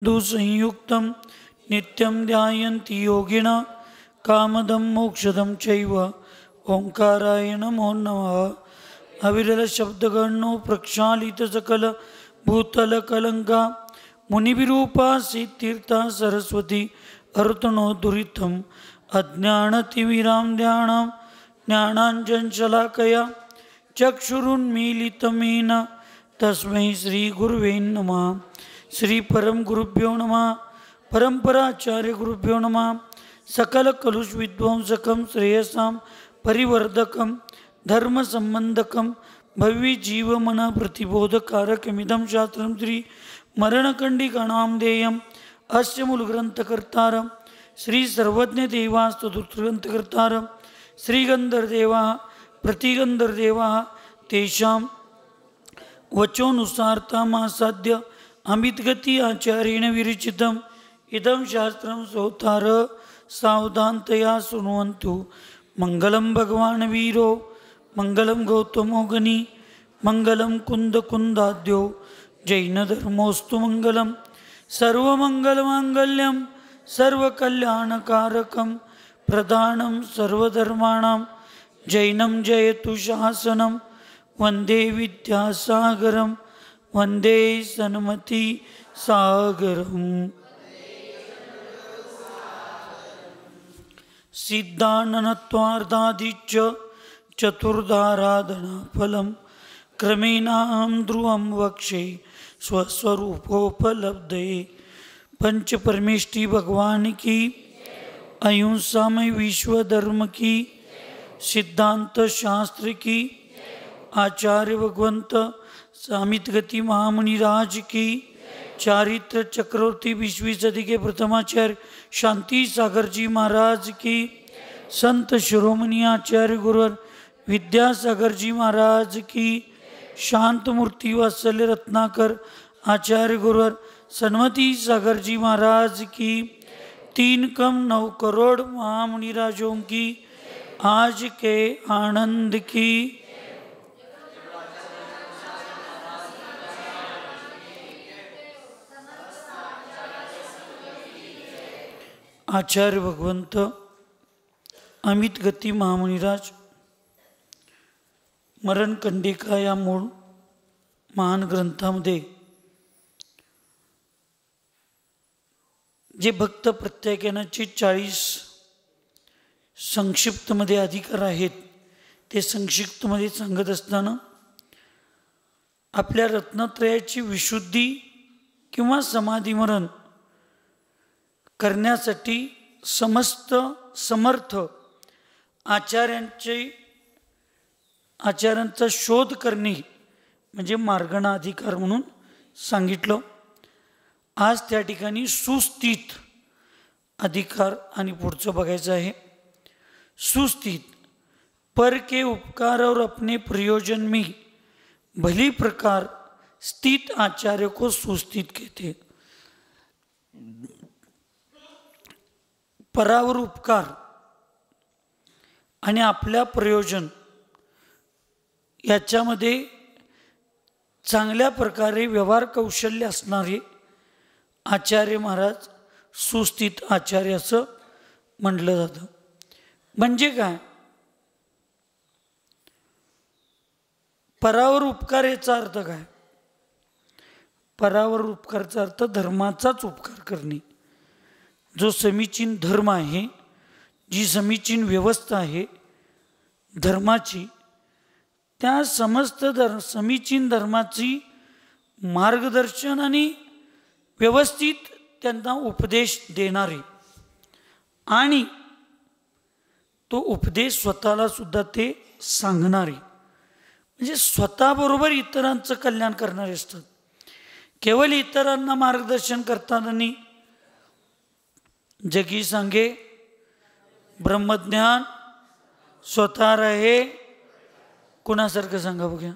संयुक्तं नित्यं ध्यायन्ति योगिनः कामदं मोक्षदं चैव ओंकाराय नमो नमः। अविरल शब्दगणो प्रक्षालित सकल भूतल कलंका मुनिविरूपा सिद्धीर्था सरस्वती अर्तनो दुरितम् अज्ञानतिमिरां ध्यानां ज्ञानाञ्जनशलाकया चक्षुरुन्मीलितमेन तस्मै श्रीगुरुवे नमः। श्री परम गुरुभ्यो नमः। परंपराचार्य गुरुभ्यो नमः। सकल कलुष विध्वंसकं श्रेयसां परिवर्धकं धर्म संबंधकं भव्य जीवमन प्रतिबोधकारकमिदं शास्त्रं श्री मरणकंडिकानां देयम् अस्य मूलग्रंथकर्तारं श्री सर्वज्ञ देवास्तुत्रग्रंथकर्तारं श्री गंधर्देवा प्रतिगंधर्देवा तेषां वचोनुसारतामासाद्य अमितगति आचार्येण विरचितम् इदं शास्त्रं श्रोतार सावधानतया शृण्वन्तु। मंगलं भगवान् वीरो मंगलं गौतमो गनी मंगलं कुंदकुंदाद्यो जैनधर्मोस्तु मंगलं सर्वमंगलमांगल्यं सर्वकल्याणकारकं प्रधानं सर्वधर्माणां जैनं जयतु शासनं वंदे विद्यासागरं वंदे सन्मति सागरम्। सिद्धाननत्वार्धादिच्च चतुर्धाराधना फलं क्रमेणाहं ध्रुवं वक्षे स्वस्वरूपोपलब्धे। पंच परमेष्टि भगवान की, अहिंसामय विश्व धर्म की, सिद्धांत शास्त्र की, आचार्य भगवंत अमित गति महामुनिराज की, चारित्र चक्रवर्ती 20वीं सदी के प्रथमाचार्य शांति सागर जी महाराज की, संत शिरोमणि आचार्य गुरुवर विद्यासागर जी महाराज की, शांत मूर्ति वात्सल्य रत्नाकर आचार्य गुरुवर सन्मति सागर जी महाराज की, 3,9 करोड़ महामुनिराजों की आज के आनंद की। आचार्य भगवंत अमित गती महामुनिराज मरणकंडिका या मूळ महान ग्रंथामध्ये जे भक्त प्रत्याख्यानाचे 40 संक्षिप्तमध्ये अधिकार आहेत ते संक्षिप्तमध्ये सांगत असताना आपल्या रत्नत्रयाची विशुद्धी किंवा समाधिमरण करण्यासाठी समस्त समर्थ आचार्यांचा शोध करणे म्हणजे मार्गणा अधिकार म्हणून सांगितलं। आज त्या ठिकाणी सुस्थित अधिकार आणि पुढचं बघायचं आहे। सुस्थित पर के उपकार और अपने प्रयोजन में भली प्रकार स्थित आचार्य को सुस्थित कहते। परावर उपकार आणि आपल्या प्रयोजन याच्यामध्ये चांगल्या प्रकारे व्यवहार कौशल्य असणारे आचार्य महाराज सुस्थित आचार्य असं म्हटलं जातं। म्हणजे काय? परावर उपकार याचा अर्थ काय? परावर उपकारचा अर्थ धर्माचाच उपकार करणे। जो समीचीन धर्म आहे, जी समीचीन व्यवस्था आहे धर्माची, त्या समस्त समीचीन धर्माची मार्गदर्शन आणि व्यवस्थित त्यांना उपदेश देणारे आणि तो उपदेश स्वतःला सुद्धा ते सांगणारे, म्हणजे स्वतःबरोबर इतरांचं कल्याण करणारे असतात। केवळ इतरांना मार्गदर्शन करताना नाही, जगी सांगे ब्रह्मज्ञान स्वतः रहे, कुणासारखं सांगा बघा।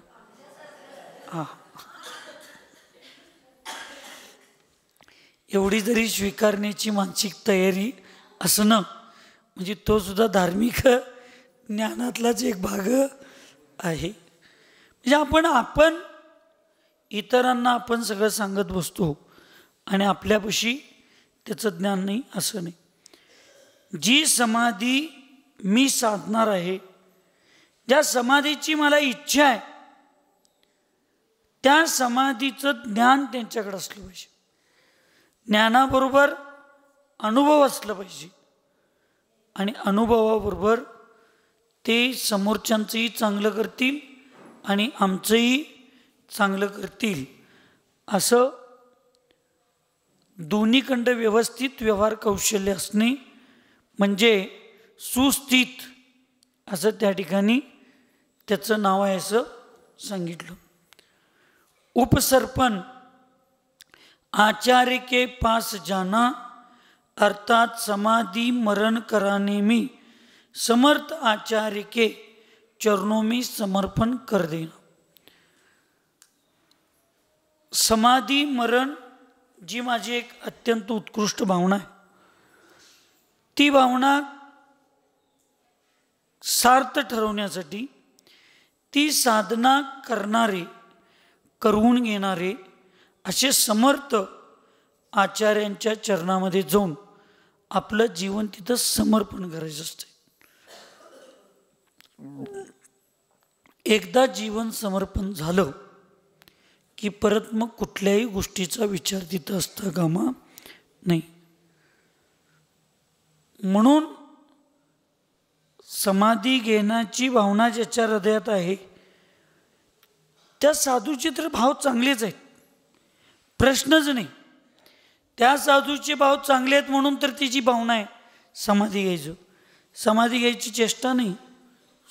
हा, एवढी जरी स्वीकारण्याची मानसिक तयारी असणं म्हणजे तो सुद्धा धार्मिक ज्ञानातलाच एक भाग आहे। म्हणजे आपण इतरांना आपण सगळं सांगत बसतो आणि आपल्यापाशी त्याचं ज्ञान नाही असं नाही. जी समाधी मी साधणार आहे, ज्या समाधीची मला इच्छा आहे, त्या समाधीचं ज्ञान त्यांच्याकडे असलं पाहिजे. ज्ञानाबरोबर अनुभव असलं पाहिजे आणि अनुभवाबरोबर ते समोरच्यांचंही चांगलं करतील आणि आमचंही चांगलं करतील, असं दोन्हीकडं व्यवस्थित व्यवहार कौशल्य असणे म्हणजे सुस्थित असं त्या ठिकाणी त्याचं नाव आहे असं सांगितलं. उपसर्पण आचार्य के पास जाना अर्थात समाधि मरण कराने में समर्थ आचार्य के चरणों में समर्पण कर देना. समाधी मरण जी माझी एक अत्यंत उत्कृष्ट भावना आहे, ती भावना सार्थ ठरवण्यासाठी ती साधना करणारे, करून घेणारे असे समर्थ आचार्यांच्या चरणामध्ये जाऊन आपलं जीवन तिथं समर्पण करायचं असते. एकदा जीवन समर्पण झालं की परत मग कुठल्याही गोष्टीचा विचार तिथं असता कामा नाही. म्हणून समाधी घेण्याची भावना ज्याच्या हृदयात आहे त्या साधूचे तर भाव चांगलेच आहेत, प्रश्नच नाही. त्या साधूचे भाव चांगले आहेत म्हणून तर तिची भावना आहे समाधी घ्यायचं. समाधी घ्यायची चेष्टा नाही,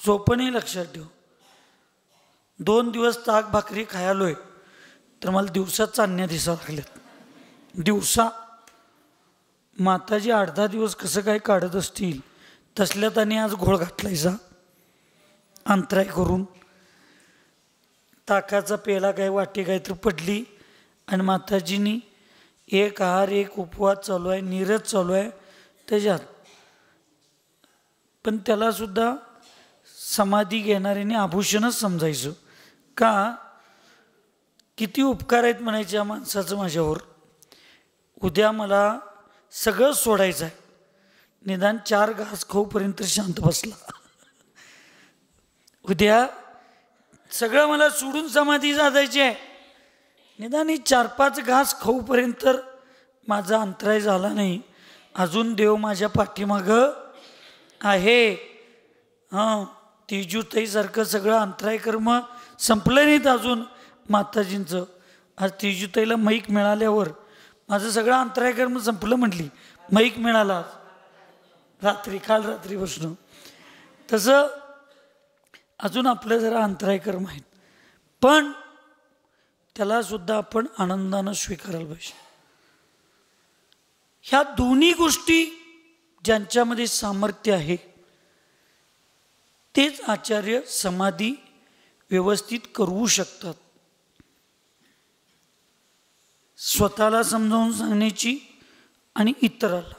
सोपं नाही. लक्षात ठेव, 2 दिवस ताक भाकरी खायलोय तर मला दिवसात चालण्या दिसा लागल्यात. दिवसा माताजी 8-10 दिवस कसं काय काढत असतील तसल्यात आणि आज घोळ घातलायचा अंतराय करून. ताकाचा पेला काय वाटी काय तर पडली आणि माताजींनी एक आहार एक उपवास चालू आहे, नीरज चालू आहे त्याच्यात. पण त्याला सुद्धा समाधी घेणाऱ्याने आभूषणच समजायचं. का? किती उपकार आहेत म्हणायचे या माणसाचं माझ्यावर. उद्या मला सगळं सोडायचं आहे, निदान 4 घास खाऊपर्यंत शांत बसला. उद्या सगळं मला सोडून समाधी साधायची आहे, निदान 4-5 घास खाऊपर्यंत माझा अंतराय झाला नाही. अजून देव माझ्या पाठीमागं आहे. हां, तेजूताईसारखं सगळं अंतराय कर्म संपलं नाहीत अजून माताजींचं. आज तेजूताईला मैक मिळाल्यावर माझं सगळं अंतराय कर्म संपलं म्हटली. मैक मिळाला रात्री, काल रात्री बसणं. तसं अजून आपलं जरा अंतराय कर्म आहेत, पण त्याला सुद्धा आपण आनंदानं स्वीकारायला पाहिजे. ह्या दोन्ही गोष्टी ज्यांच्यामध्ये सामर्थ्य आहे तेच आचार्य समाधी व्यवस्थित करू शकतात. स्वतःला समजावून सांगण्याची आणि इतराला.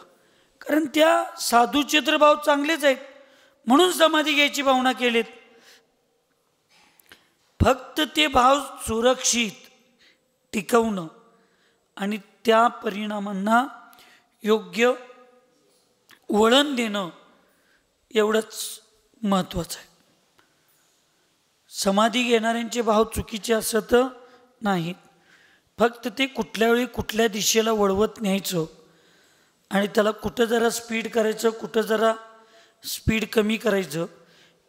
कारण त्या साधूचे तर भाव चांगलेच आहेत म्हणून समाधी घ्यायची भावना केलीत. फक्त ते भाव सुरक्षित टिकवणं आणि त्या परिणामांना योग्य वळण देणं एवढंच महत्त्वाचं आहे. समाधी घेणाऱ्यांचे भाव चुकीचे असत नाहीत, फक्त ते कुठल्या वेळी कुठल्या दिशेला वळवत न्यायचं आणि त्याला कुठं जरा स्पीड करायचं, कुठं जरा स्पीड कमी करायचं,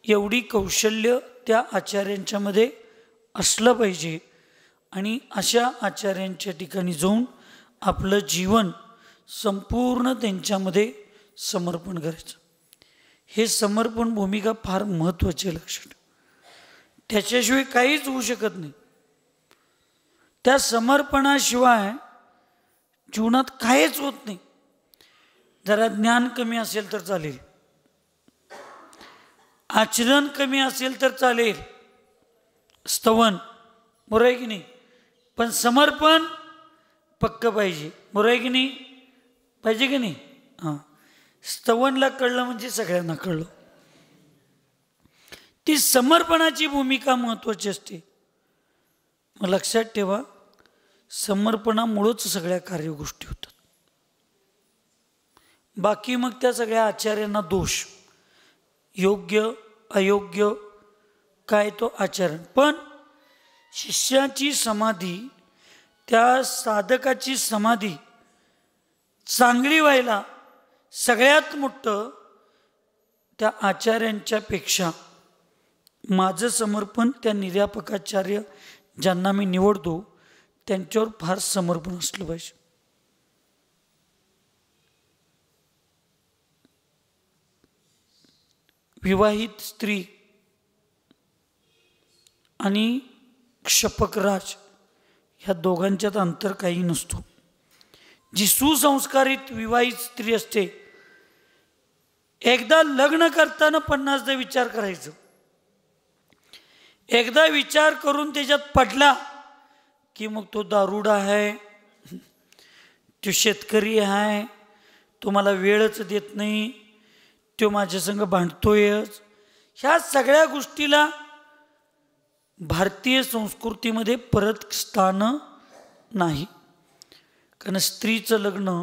एवढी कौशल्य त्या आचार्यांच्यामध्ये असलं पाहिजे. आणि अशा आचार्यांच्या ठिकाणी जाऊन आपलं जीवन संपूर्ण त्यांच्यामध्ये समर्पण करायचं. हे समर्पण भूमिका फार महत्त्वाची आहे, लक्षात. त्याच्याशिवाय काहीच होऊ शकत नाही. त्या समर्पणाशिवाय जीवनात काहीच होत नाही. जरा ज्ञान कमी असेल तर चालेल, आचरण कमी असेल तर चालेल, स्तवन बरोबर आहे की नाही, पण समर्पण पक्क पाहिजे. बरोबर आहे की नाही, पाहिजे की नाही. हां, स्तवनला कळलं म्हणजे सगळ्यांना कळलं. ती समर्पणाची भूमिका महत्त्वाची असते. मग लक्षात ठेवा, समर्पणामुळंच सगळ्या कार्यगोष्टी होतात. बाकी मग त्या सगळ्या आचार्यांना दोष, योग्य अयोग्य काय तो आचरण. पण शिष्याची समाधी, त्या साधकाची समाधी चांगली व्हायला सगळ्यात मोठं त्या आचार्यांच्या पेक्षा माझं समर्पण त्या निर्यापकाचार्य ज्यांना मी निवडतो त्यांच्यावर फार समर्पण असलं पाहिजे. विवाहित स्त्री आणि क्षपकराज ह्या दोघांच्यात अंतर काही नसतो. जी सुसंस्कारित विवाहित स्त्री असते, एकदा लग्न करताना 50दा विचार करायचं. एकदा विचार करून त्याच्यात पडला की मग तो दारुडा आहे, तो शेतकरी आहे, तो मला वेळच देत नाही, तो माझ्या संग भांडतोयच. ह्या सगळ्या गोष्टीला भारतीय संस्कृतीमध्ये परत स्थान नाही. कारण स्त्रीचं लग्न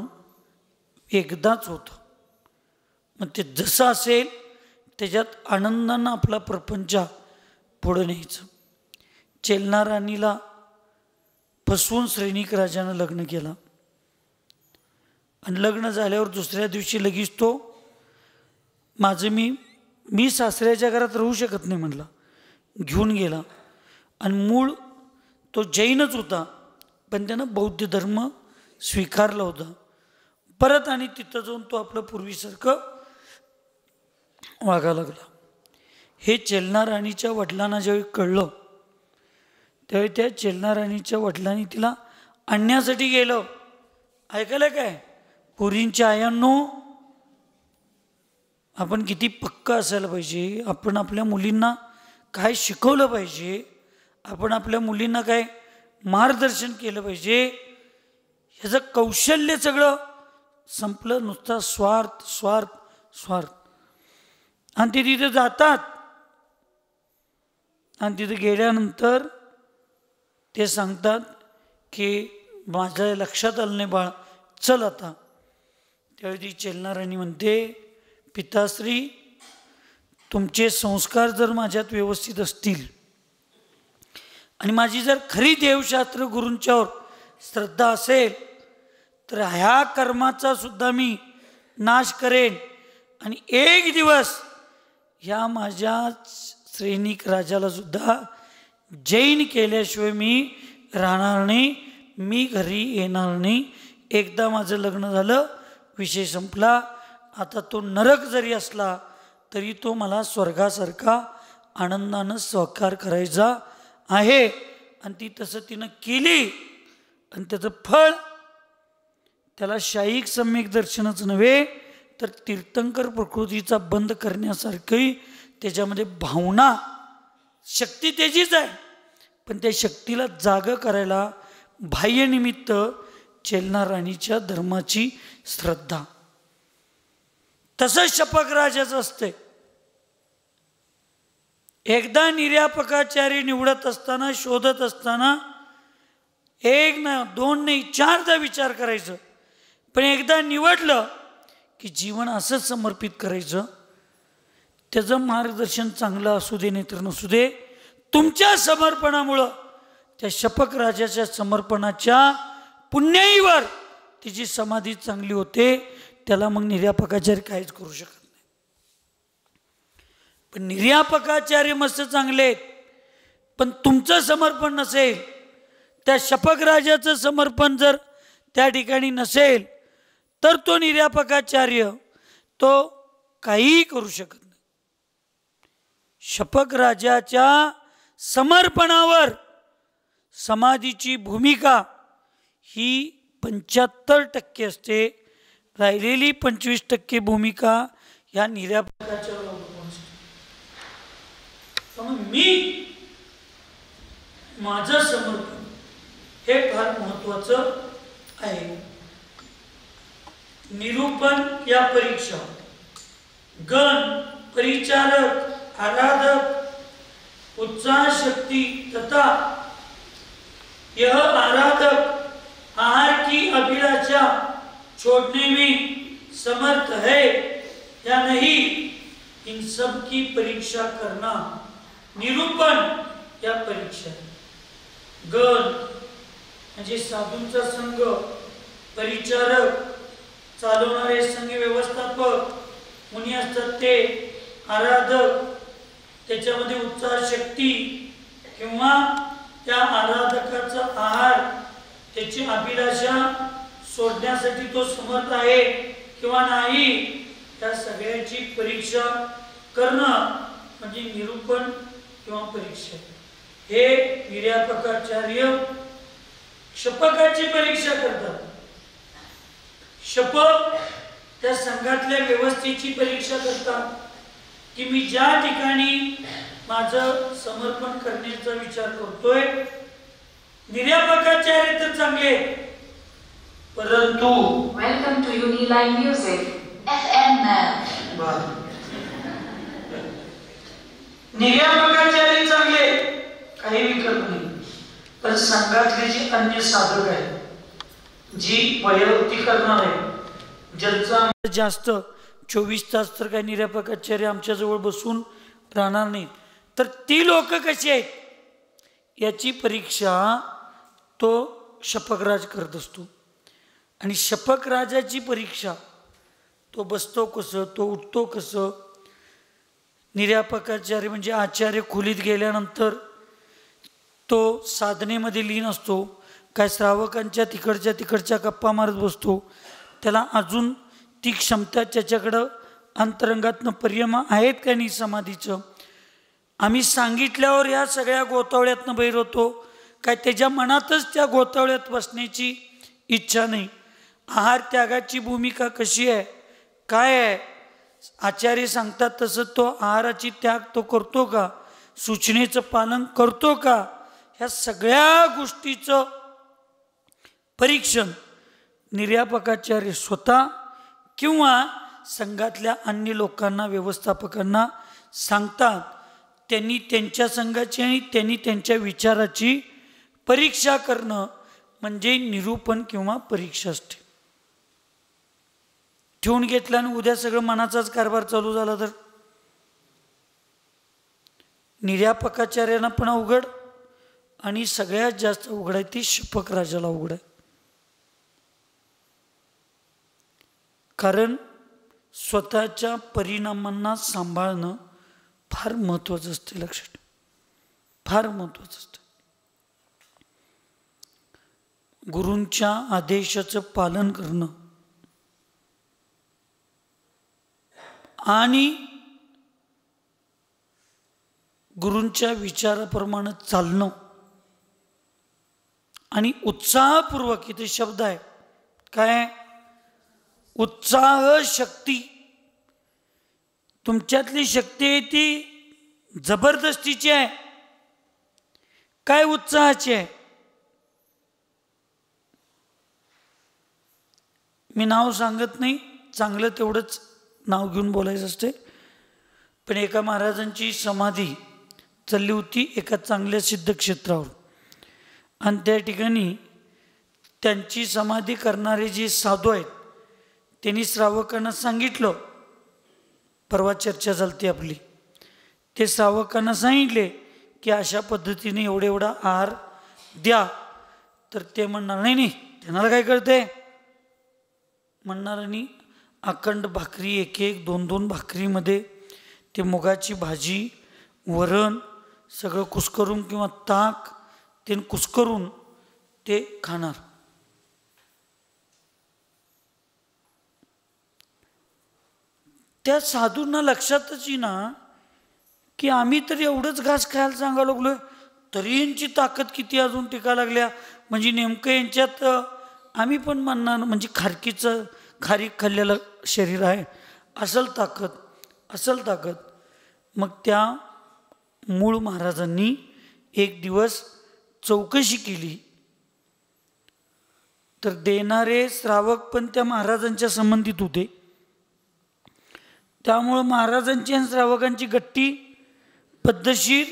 एकदाच होतं. मग ते जसं असेल त्याच्यात आनंदानं आपला प्रपंच पुढं न्यायचं. चेलना राणीला फसवून सैनिक राजानं लग्न केलं आणि लग्न झाल्यावर दुसऱ्या दिवशी लगेच तो माझं मी सासऱ्याच्या घरात राहू शकत नाही म्हणला, घेऊन गेला. आणि मूळ तो जैनच होता, पण त्यानं बौद्ध धर्म स्वीकारला होता. परत आणि तिथं जाऊन तो आपलं पूर्वीसारखं वागायला लागला. हे चेलना राणीच्या वडिलांना ज्यावेळी कळलं त्यावेळी त्या चेलना राणीच्या वडिलांनी तिला आणण्यासाठी गेलं. ऐकायला काय पुरींच्या आयांनो, आपण किती पक्का असायला पाहिजे, आपण आपल्या मुलींना काय शिकवलं पाहिजे, आपण आपल्या मुलींना काय मार्गदर्शन केलं पाहिजे, ह्याचं कौशल्य सगळं संपलं. नुसता स्वार्थ स्वार्थ स्वार्थ. आणि ते तिथे जातात आणि तिथे गेल्यानंतर ते सांगतात की माझ्या लक्षात आलं नाही बाळ, चल आता. त्यावेळी ती चेलना राणी म्हणते, पिताश्री तुमचे संस्कार जर माझ्यात व्यवस्थित असतील आणि माझी जर खरी देवशास्त्र गुरूंच्यावर श्रद्धा असेल तर ह्या कर्माचा सुद्धा मी नाश करेन आणि एक दिवस ह्या माझ्या सैनिक राजाला सुद्धा जैन केल्याशिवाय मी राहणार नाही, मी घरी येणार नाही. एकदा माझं लग्न झालं, विषय संपला. आता तो नरक जरी असला तरी तो मला स्वर्गासारखा आनंदानं सहकार करायचा आहे. आणि ती तसं तिनं केली आणि त्याचं फळ त्याला शाहीक सम्यक दर्शनच नव्हे तर तीर्थंकर प्रकृतीचा बंद करण्यासारखी त्याच्यामध्ये भावना, शक्ती त्याचीच आहे. पण त्या शक्तीला जाग करायला बाह्यनिमित्त चेलना राणीच्या धर्माची श्रद्धा. तसं शपकराजाचं असते. एकदा निर्यापकाचार्य निवडत असताना, शोधत असताना एक ना दोन नाही 4दा विचार करायचं. पण एकदा निवडलं की जीवन असंच समर्पित करायचं. त्याचं मार्गदर्शन चांगलं असू दे नाही तर नसू दे, तुमच्या समर्पणामुळं त्या शपक राजाच्या समर्पणाच्या पुण्याईवर तिची समाधी चांगली होते. त्याला मग निर्यापकाचार्य काहीच करू शकत नाही. पण निर्यापकाचार्य मस्त चांगले आहेत, पण तुमचं समर्पण नसेल, त्या शपक राजाचं समर्पण जर त्या ठिकाणी नसेल तर तो निर्यापकाचार्य तो काहीही करू शकत नाही. शपक राजाच्या समर्पणावर समाधीची भूमिका ही 75% असते. राहिलेली 25% भूमिका ह्या निर्यापकाच्या अवलंबून असते. त्यामुळे मी माझं समर्पण हे फार महत्वाचं आहे. निरूपण या परीक्षा, गण, परिचारक, आराधक, उत्साह शक्ती तथा यह आराधक आहार की अभिलाषा छोड़ने में समर्थ है या नहीं, इन सब की परीक्षा करना निरूपण या परीक्षा है. गण म्हणजे साधूंचा संघ, परिचारक, चालवणारे संघ व्यवस्थापक, मुनी असतात ते, आराधक, त्याच्यामध्ये उत्साह शक्ती किंवा त्या आराधकाचा आहार, त्याची अभिलाषा सोडण्यासाठी तो समर्थ आहे किंवा नाही, या सगळ्याची परीक्षा करणं म्हणजे निरूपण किंवा परीक्षा. हे निर्यापकाचार्य शपकाची परीक्षा करतात. शपक त्या संघातल्या व्यवस्थेची परीक्षा करतात की मी ज्या ठिकाणी माझं समर्पण करण्याचा विचार करतोय, निर्यापकाचार्य तर चांगले, परंतु वेलकम टू युनिलाईन म्युझिक FM निर्यापकाचार्य चांगले, काही विकल्प नाही, पण संघातले जे अन्य साधक आहेत, जी वयोवृत्ती करणार आहे, ज्यांचा जास्त 24 तास तर काही निर्यापकाचार्य आमच्या जवळ बसून राहणार नाही, तर ती लोक कशी आहेत याची परीक्षा तो शपकराज करत असतो. आणि शपकराजाची परीक्षा तो बसतो कसं, तो उठतो कसं. निर्यापकाचार्य म्हणजे आचार्य खोलीत गेल्यानंतर तो साधनेमध्ये लीन असतो, काय श्रावकांच्या तिकडच्या गप्पा मारत बसतो. त्याला अजून ती क्षमता त्याच्याकडं अंतरंगातनं परियम आहेत का नाही समाधीचं. आम्ही सांगितल्यावर या सगळ्या गोतावळ्यातनं बाहेर होतो, काय त्याच्या मनातच त्या गोतावळ्यात बसण्याची इच्छा नाही. आहार त्यागाची भूमिका कशी आहे, काय आहे, आचार्य सांगतात तसं तो आहाराची त्याग तो करतो का, सूचनेचं पालन करतो का, ह्या सगळ्या गोष्टीचं परीक्षण निर्यापकाचार्य स्वतः किंवा संघातल्या अन्य लोकांना, व्यवस्थापकांना सांगतात. त्यांनी त्यांच्या संघाची आणि त्यांनी त्यांच्या विचाराची परीक्षा करणं म्हणजे निरूपण किंवा परीक्षा असते. ठेवून घेतला आणि उद्या सगळं मनाचाच कारभार चालू झाला तर निर्यापकाचार्यांना पण अवघड, आणि सगळ्यात जास्त अवघड आहे ती शपक राजाला अवघड आहे. कारण स्वतःच्या परिणामांना सांभाळणं फार महत्त्वाचं असते, लक्षात फार महत्त्वाचं असतं. गुरूंच्या आदेशाचं पालन करणं आणि गुरूंच्या विचाराप्रमाणे चालणं आणि उत्साहपूर्वक, इथे शब्द आहे काय, उत्साह शक्ती. तुमच्यातली शक्ती आहे ती जबरदस्तीची आहे काय उत्साहाची आहे. मी नाव सांगत नाही, चांगलं तेवढंच नाव घेऊन बोलायचं असते. पण एका महाराजांची समाधी चालली होती एका चांगल्या सिद्धक्षेत्रावर, आणि त्या ठिकाणी त्यांची समाधी करणारे जे साधू आहेत त्यांनी श्रावकांना सांगितलं, परवा चर्चा झाली आपली, ते श्रावकांना सांगितले की अशा पद्धतीने एवढा आहार द्या. तर ते म्हणणार नाही नाही त्यांना काय कळतंय म्हणणार, आणि अखंड भाकरी, एक एक दोन दोन भाकरीमध्ये ते मुगाची भाजी, वरण सगळं कुस्करून किंवा ताक ते कुस्करून ते खाणार. त्या साधूंना लक्षातच येईना की आम्ही तर एवढंच घास खायला सांगायला लागलोय, तरी यांची ताकद किती अजून टिका लागल्या. म्हणजे नेमकं यांच्यात आम्ही पण म्हणणार, म्हणजे खारीक खाल्लेलं शरीर आहे, असल ताकद. मग त्या मूळ महाराजांनी एक दिवस चौकशी केली, तर देणारे श्रावक पण त्या महाराजांच्या संबंधित होते. त्यामुळं महाराजांची आणि श्रावकांची गट्टी पद्धतशीर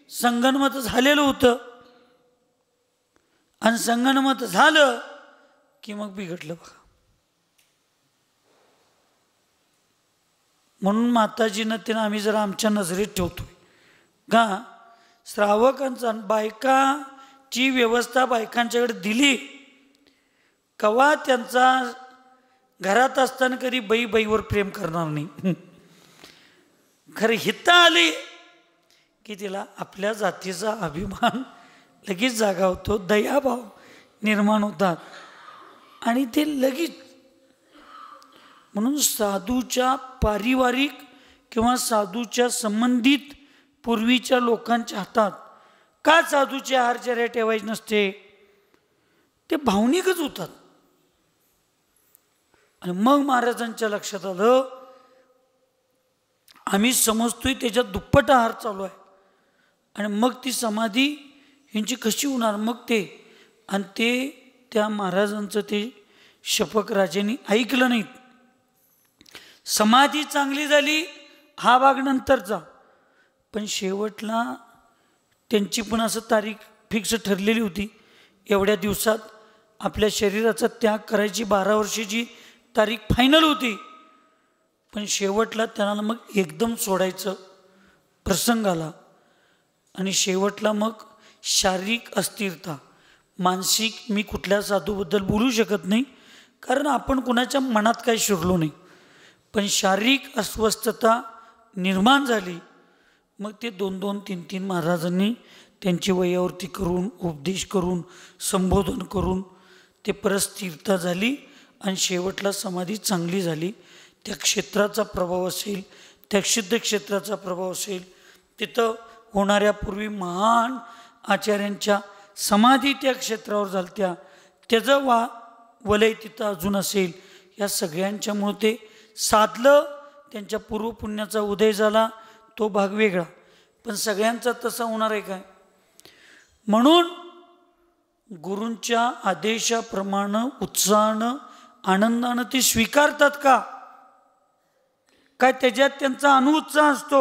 संगनमत झालेलं होतं. आणि संगनमत झालं की मग बिघडलं बघा. म्हणून माताजीनं तिनं आम्ही जरा आमच्या नजरेत ठेवतोय का श्रावकांचा बायकाची व्यवस्था बायकांच्याकडे दिली कवा त्यांचा घरात असताना कधी बाईवर प्रेम करणार नाही. खरं हिता आली की तिला आपल्या जातीचा अभिमान लगेच जागा होतो, दयाभाव निर्माण होतात आणि ते लगेच. म्हणून साधूच्या पारिवारिक किंवा साधूच्या संबंधित पूर्वीच्या लोकांच्या हातात का साधूचे आहारचर्या ठेवायचे नसते, ते भावनिकच होतात. आणि मग महाराजांच्या लक्षात आलं आम्ही समजतोय त्याच्यात दुप्पट आहार चालू आहे आणि मग ती समाधी ह्यांची कशी होणार. मग ते आणि ते त्या महाराजांचं ते शपक राजांनी ऐकलं नाहीत. समाधी चांगली झाली हा भाग नंतरचा, पण शेवटला त्यांची पण असं तारीख फिक्स ठरलेली होती. एवढ्या दिवसात आपल्या शरीराचा त्याग करायची 12 वर्षाची तारीख फायनल होती. पण शेवटला त्यांना मग एकदम सोडायचं प्रसंग आला आणि शेवटला मग शारीरिक अस्थिरता, मानसिक, मी कुठल्या साधूबद्दल बोलू शकत नाही कारण आपण कुणाच्या मनात काही शिरलो नाही, पण शारीरिक अस्वस्थता निर्माण झाली. मग ते 2-2, 3-3 महाराजांनी त्यांची वयावरती करून उपदेश करून संबोधन करून ते परत स्थिरता झाली आणि शेवटला समाधी चांगली झाली. त्या क्षेत्राचा प्रभाव असेल, त्या सिद्ध क्षेत्राचा प्रभाव असेल, तिथं होणाऱ्या पूर्वी महान आचार्यांच्या समाधी त्या क्षेत्रावर झालत्या, त्याचं वलय तिथं अजून असेल. या सगळ्यांच्यामुळं ते साधलं, त्यांच्या पूर्वपुण्याचा उदय झाला, तो भाग वेगळा. पण सगळ्यांचा तसा होणार आहे काय. म्हणून गुरूंच्या आदेशाप्रमाणे उत्साहानं आनंदानं ते स्वीकारतात का काय त्याच्यात त्यांचा अनुत्साह असतो.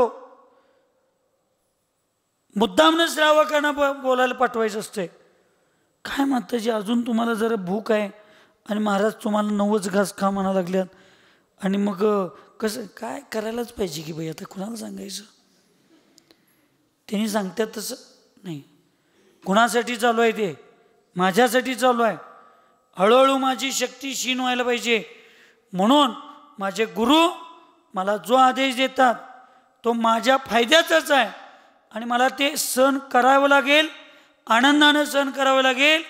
मुद्दामनं श्रावकांना बोलायला पाठवायचं असते. काय माताजी अजून तुम्हाला जरा भूक आहे आणि महाराज तुम्हाला 9च घास खा म्हणा लागल्यात आणि मग कसं काय करायलाच पाहिजे की बाई, आता कुणाला सांगायचं. त्यांनी सांगतात तसं नाही. कुणासाठी चालू आहे ते, माझ्यासाठी चालू आहे. हळूहळू माझी शक्ती क्षीण व्हायला पाहिजे. म्हणून माझे गुरु मला जो आदेश देतात तो माझ्या फायद्याचाच आहे आणि मला ते सहन करावं लागेल, आनंदानं सहन करावं लागेल,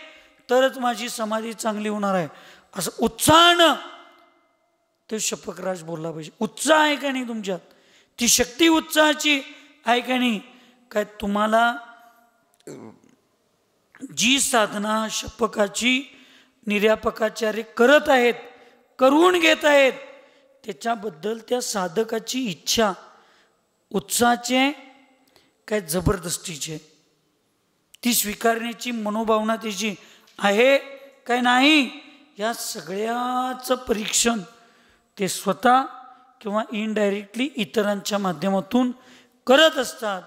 तरच माझी समाधी चांगली होणार आहे. असं उत्साहानं ते शपकराज बोलला पाहिजे. उत्साह आहे का नाही तुमच्यात, ती शक्ती उत्साहाची आहे का नाही. काय तुम्हाला जी साधना शपकाची निर्यापकाचार्य करत आहेत, करून घेत आहेत, त्याच्याबद्दल त्या साधकाची इच्छा उत्साहाची काय जबरदस्तीची, ती स्वीकारण्याची मनोभावना त्याची आहे काय नाही. या सगळ्याचं परीक्षण ते स्वतः किंवा इनडायरेक्टली इतरांच्या माध्यमातून करत असतात.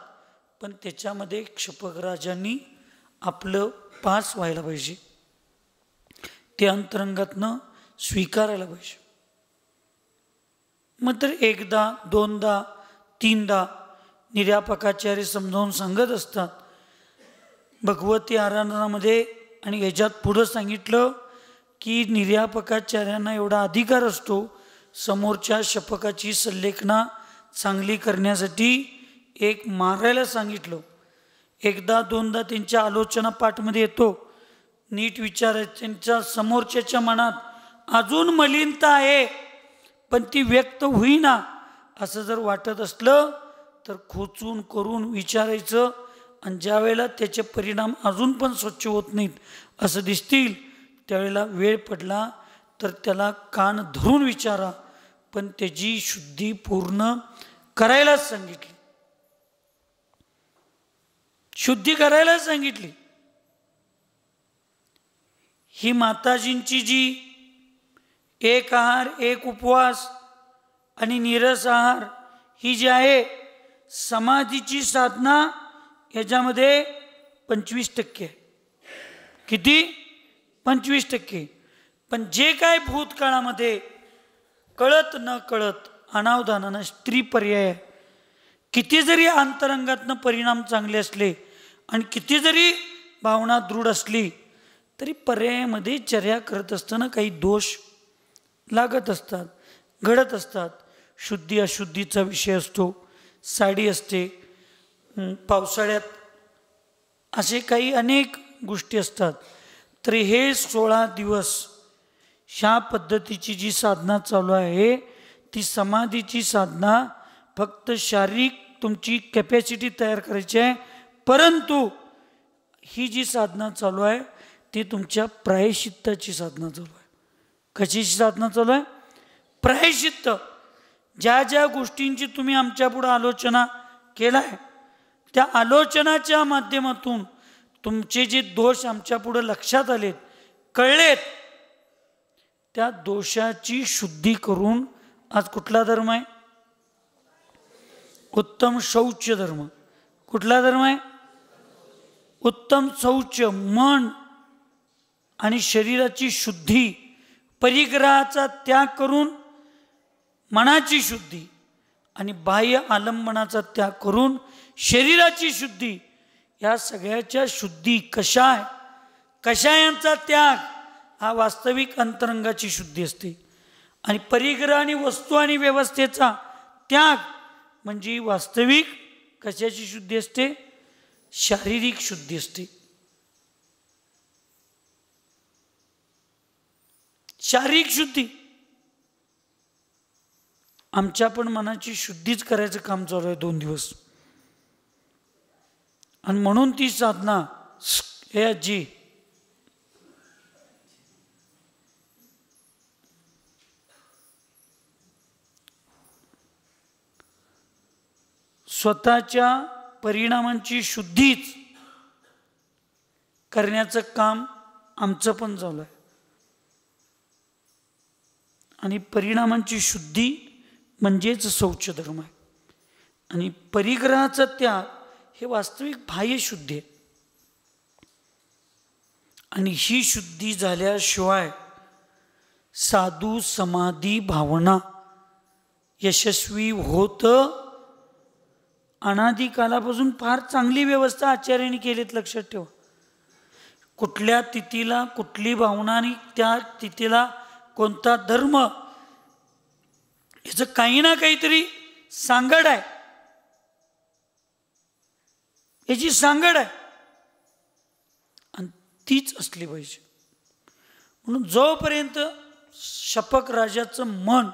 पण त्याच्यामध्ये क्षपकराजांनी आपलं पास व्हायला पाहिजे, ते अंतरंगातनं स्वीकारायला पाहिजे. मग तर 1दा 2दा 3दा निर्यापकाचार्य समजावून सांगत असतात. भगवती आराधनामध्ये आणि ह्याच्यात पुढं सांगितलं की निर्यापकाचार्यांना एवढा अधिकार असतो समोरच्या शपकाची संलेखना चांगली करण्यासाठी. एक मारायला सांगितलं, 1दा 2दा त्यांच्या आलोचना पाठमध्ये येतो, नीट विचारायचं. त्यांच्या समोरच्याच्या मनात अजून मलिनता आहे पण ती व्यक्त होईना असं जर वाटत असलं तर खोचून करून विचारायचं. आणि ज्या वेळेला त्याचे परिणाम अजून पण स्वच्छ होत नाहीत असं दिसतील त्यावेळेला वेळ पडला तर त्याला कान धरून विचारा, पण त्याची शुद्धी पूर्ण करायलाच सांगितली, शुद्धी करायलाच सांगितली. ही माताजींची जी एक आहार एक उपवास आणि नीरस आहार ही जी आहे समाधीची साधना याच्यामध्ये 25% किती 25%. पण जे काय भूतकाळामध्ये कळत न कळत अनावधानानं स्त्री पर्याय, किती जरी अंतरंगातनं परिणाम चांगले असले आणि किती जरी भावना दृढ असली तरी पर्यायामध्ये चर्या करत असताना काही दोष लागत असतात, घडत असतात. शुद्धी अशुद्धीचा विषय असतो, साडी असते, पावसाळ्यात असे काही अनेक गोष्टी असतात. तरी हे 16 दिवस ह्या पद्धतीची जी साधना चालू आहे ती समाधीची साधना फक्त शारीरिक तुमची कॅपॅसिटी तयार करायची आहे, परंतु ही जी साधना चालू आहे ती तुमच्या प्रायश्चित्ताची साधना चालू आहे. कशाची साधना चालू आहे? प्रायश्चित्त. ज्या ज्या गोष्टींची तुम्ही आमच्या पुढे आलोचना केलाय त्या आलोचनाच्या माध्यमातून तुमचे जे दोष आमच्या पुढे लक्षात आलेत, कळलेत, त्या दोषाची शुद्धी करून आज कुठला धर्म आहे? उत्तम शौच धर्म. कुठला धर्म आहे? उत्तम शौच. मन आणि शरीराची शुद्धी, परिग्रहाचा त्याग करून मनाची शुद्धी आणि बाह्य आलंबनाचा त्याग करून शरीराची शुद्धी, या सगळ्याच्या शुद्धी कशा आहे? कशा यांचा त्याग हा वास्तविक अंतरंगाची शुद्धी असते. आणि परिग्रह आणि वस्तू आणि व्यवस्थेचा त्याग म्हणजे वास्तविक कशाची शुद्धी असते? शारीरिक शुद्धी असते. शारीरिक शुद्धी. आमच्या पण मनाची शुद्धीच करायचं काम चालू आहे 2 दिवस. आणि म्हणून ती साधना हे आजी स्वतःच्या परिणामांची शुद्धीच करण्याचं काम आमचं पण चालू आहे. आणि परिणामांची शुद्धी म्हणजेच शौच धर्म आहे. आणि परिग्रहाचा त्याग हे वास्तविक बाह्य शुद्धी आहे. आणि ही शुद्धी झाल्याशिवाय साधू समाधी भावना यशस्वी होत. अनादी कालापासून फार चांगली व्यवस्था आचार्यांनी केलीत, लक्षात ठेवा. कुठल्या तिथीला कुठली भावना आणि त्या तिथीला कोणता धर्म, याचं काही ना काहीतरी सांगड आहे, याची सांगड आहे आणि तीच असली पाहिजे. म्हणून जोपर्यंत शपक राजाचं मन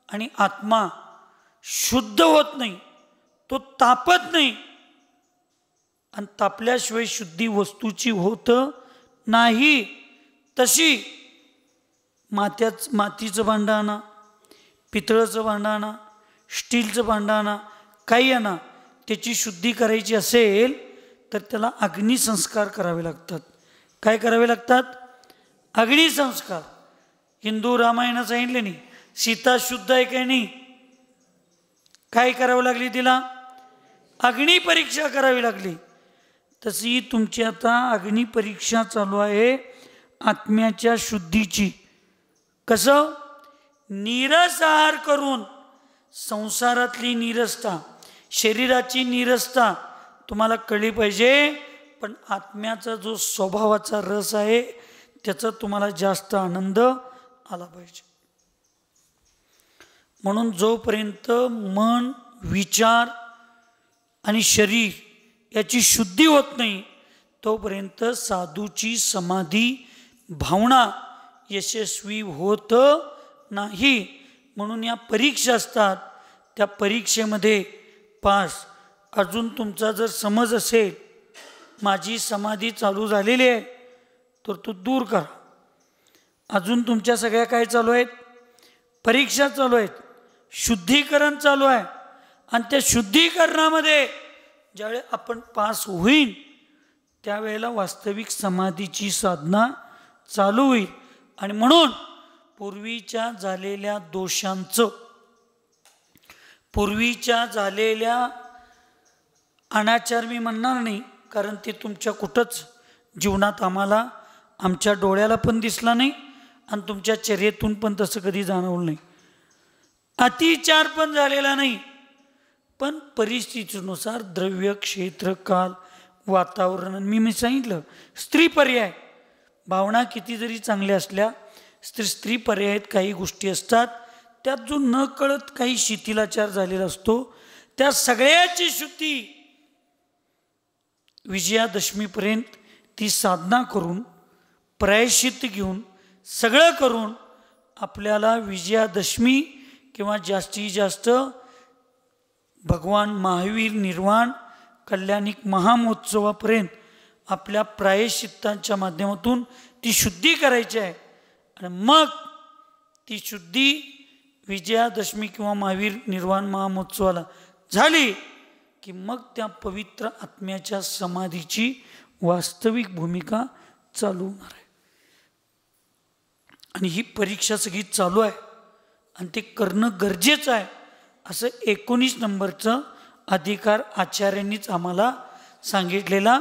आणि आत्मा शुद्ध होत नाही, तो तापत नाही, आणि तापल्याशिवाय शुद्धी वस्तूची होत नाही. तशी मातीचं भांडं आणा, पितळाचं भांडं आणा, स्टीलचं भांडं आणा, काही आणा, त्याची शुद्धी करायची असेल तर त्याला अग्निसंस्कार करावे लागतात. काय करावे लागतात? अग्निसंस्कार. हिंदू रामायणात सांगितले नाही सीता शुद्ध आहे काय नाही, काय करावं लागली तिला? अग्निपरीक्षा करावी लागली. तशी तुमची आता अग्निपरीक्षा चालू आहे आत्म्याच्या शुद्धीची. कसं? नीरस आहार करून संसारातली नीरसता, शरीराची नीरसता तुम्हाला कळली पाहिजे, पण आत्म्याचा जो स्वभावाचा रस आहे त्याचा तुम्हाला जास्त आनंद आला पाहिजे. म्हणून जोपर्यंत मन, विचार आणि शरीर याची शुद्धी होत नाही तोपर्यंत साधूची समाधी भावना यशस्वी होत नाही. म्हणून या परीक्षा असतात, त्या परीक्षेमध्ये पास. अजून तुमचा जर समज असेल माझी समाधी चालू झालेली आहे तर तो दूर करा. अजून तुमच्या सगळ्या काय चालू आहेत? परीक्षा चालू आहेत, शुद्धीकरण चालू आहे. आणि त्या शुद्धीकरणामध्ये ज्यावेळी आपण पास होईल त्यावेळेला वास्तविक समाधीची साधना चालू होईल. आणि म्हणून पूर्वीच्या झालेल्या दोषांचं, पूर्वीच्या झालेल्या अनाचार मी म्हणणार नाही, कारण ते तुमच्या कुठंच जीवनात आम्हाला, आमच्या डोळ्याला पण दिसला नाही आणि तुमच्या चर्येतून पण तसं कधी जाणवलं नाही. अतिचार पण झालेला नाही, पण परिस्थितीनुसार द्रव्य, क्षेत्र, काल, वातावरण. मी सांगितलं स्त्री पर्याय. भावना किती जरी चांगल्या असल्या स्त्री पर्यायात काही गोष्टी असतात, त्यात जो न कळत काही शिथिलाचार झालेला असतो, त्या सगळ्याची शुद्धी विजयादशमीपर्यंत ती साधना करून, प्रायश्चित्त घेऊन, सगळं करून आपल्याला विजयादशमी किंवा जास्तीत जास्त भगवान महावीर निर्वाण कल्याणिक महामहोत्सवापर्यंत आपल्या प्रायश्चित्तांच्या माध्यमातून ती शुद्धी करायची आहे. आणि मग ती शुद्धी विजयादशमी किंवा महावीर निर्वाण महामहोत्सवाला झाली की मग त्या पवित्र आत्म्याच्या समाधीची वास्तविक भूमिका चालू होणार आहे. आणि ही परीक्षा सगळी चालू आहे आणि ते करणं गरजेचं आहे, असं 19 नंबरचं अधिकार आचार्यांनीच आम्हाला सांगितलेला.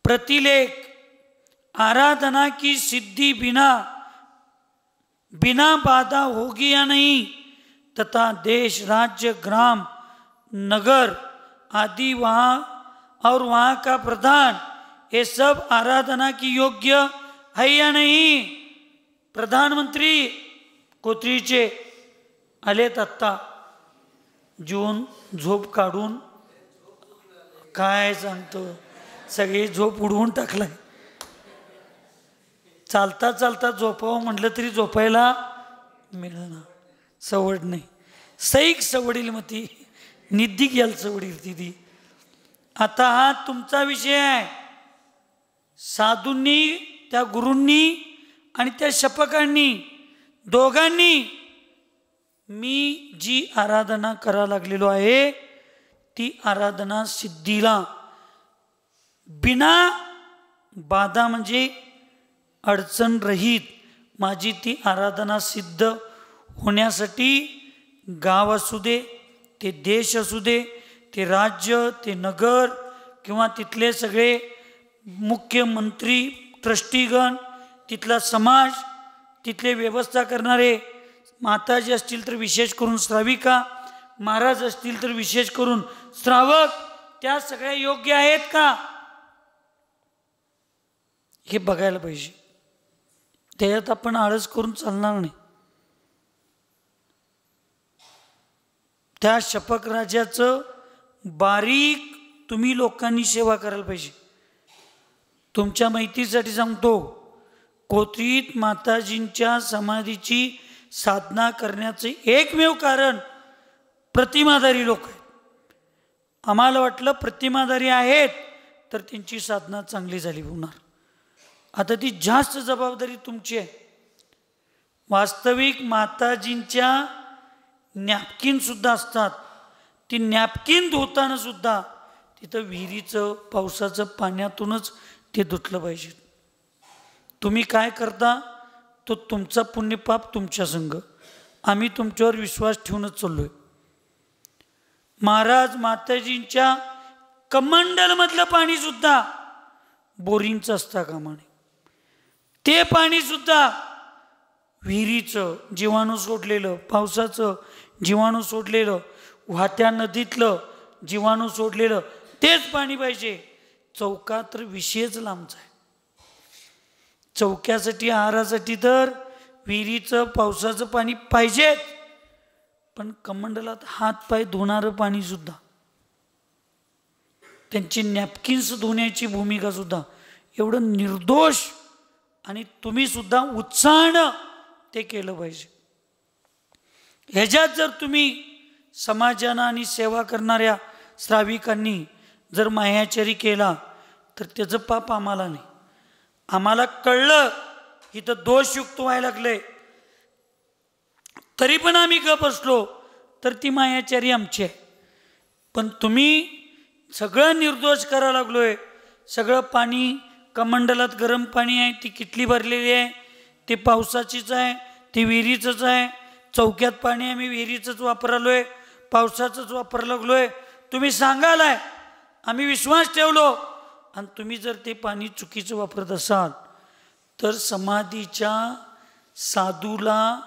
प्रतिलेख, आराधना की सिद्धि बिना बाधा होगी या नहीं, तथा देश, राज्य, ग्राम, नगर आदि वहाँ और वहाँ का प्रधान, ये सब आराधना की योग्य है या नहीं. प्रधानमंत्री कोथरीचे आलेत आत्ता, जेवून झोप काढून. काय सांगतो, सगळी झोप उडवून टाकलाय. चालता चालता झोपावं म्हटलं तरी झोपायला मिळणार, सवड नाही. सैक सवडील मती निधी घ्याल सवडील ती. आता हा तुमचा विषय आहे. साधूंनी, त्या गुरूंनी आणि त्या शपकांनी दोघांनी मी जी आराधना करा लागलेलो आहे ती आराधना सिद्धीला बिना बाधा म्हणजे अडचण रहित माझी ती आराधना सिद्ध होण्यासाठी गाव असू दे, ते देश असू दे, ते राज्य, ते नगर किंवा तिथले सगळे मुख्यमंत्री, ट्रस्टीगण, तिथला समाज, तिथले व्यवस्था करणारे माताजी असतील तर विशेष करून श्राविका, महाराज असतील तर विशेष करून श्रावक, त्या सगळ्या योग्य आहेत का हे बघायला पाहिजे. त्याच्यात आपण आळस करून चालणार नाही. त्या शपक राजाचं बारीक तुम्ही लोकांनी सेवा करायला पाहिजे. तुमच्या माहितीसाठी सांगतो, कोथरीत माताजींच्या समाधीची साधना करण्याचे एकमेव कारण प्रतिमाधारी लोक आहेत. आम्हाला वाटलं प्रतिमाधारी आहेत तर त्यांची साधना चांगली झाली होणार. आता ती जास्त जबाबदारी तुमची आहे. वास्तविक माताजींच्या नॅपकिन सुद्धा असतात. ती नॅपकिन धुताना सुद्धा तिथं विहिरीचं, पावसाचं पाण्यातूनच ते धुतलं पाहिजे. तुम्ही काय करता तो तुमचा पुण्यपाप तुमच्या संग. आम्ही तुमच्यावर विश्वास ठेवूनच चाललोय. महाराज माताजींच्या कमंडलमधलं पाणी सुद्धा बोरिंगचं असतं कामा नये. ते पाणी सुद्धा विहिरीचं जीवाणू सोडलेलं, पावसाचं जीवाणू सोडलेलं, वाहत्या नदीतलं जीवाणू सोडलेलं तेच पाणी पाहिजे. चौका तर विषयच लांबचा आहे. चौक्यासाठी, आहारासाठी तर विहिरीचं, पावसाचं पाणी पाहिजेच, पण कमंडलात हात पाय धुणारं पाणी सुद्धा, त्यांची नॅपकिन्स धुण्याची भूमिका सुद्धा एवढं निर्दोष आणि तुम्ही सुद्धा उत्साहानं ते केलं पाहिजे. ह्याच्यात जर तुम्ही समाजानं आणि सेवा करणाऱ्या श्राविकांनी जर मायाचारी केला तर त्याचं पाप आम्हाला नाही. आम्हाला कळलं इथं दोषयुक्त व्हायला लागले तरी पण आम्ही गप असलो तर ती मायाचारी आमची आहे. पण तुम्ही सगळं निर्दोष करायला लागलोय. सगळं पाणी कमंडलात गरम पाणी आहे, ती किटली भरलेली आहे, ते पावसाचीच आहे, ते विहिरीचंच आहे. चौक्यात पाणी आम्ही विहिरीचंच वापरालोय, पावसाचंच वापरायला लागलोय. तुम्ही सांगालाय, आम्ही विश्वास ठेवलो, आणि तुम्ही जर ते पाणी चुकीचं वापरत असाल तर समाधीच्या साधूला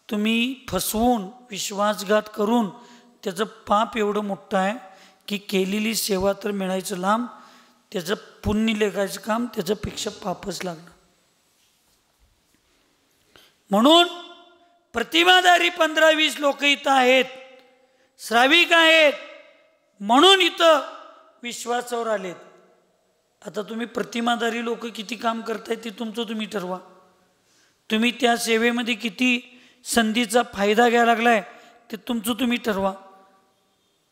तुम्ही फसवून विश्वासघात करून त्याचं पाप एवढं मोठं आहे की केलेली सेवा तर मिळायचं लांब, त्याचं पुण्य लेखायचं काम त्याच्यापेक्षा पापच लागलं. म्हणून प्रतिमाधारी 15-20 लोक इथं आहेत, श्राविक आहेत, म्हणून इथं विश्वासावर आलेत. आता तुम्ही प्रतिमाधारी लोक किती काम करताय ते तुमचं तुम्ही ठरवा. तुम्ही त्या सेवेमध्ये किती संधीचा फायदा घ्यायला लागलाय ते तुमचं तुम्ही ठरवा.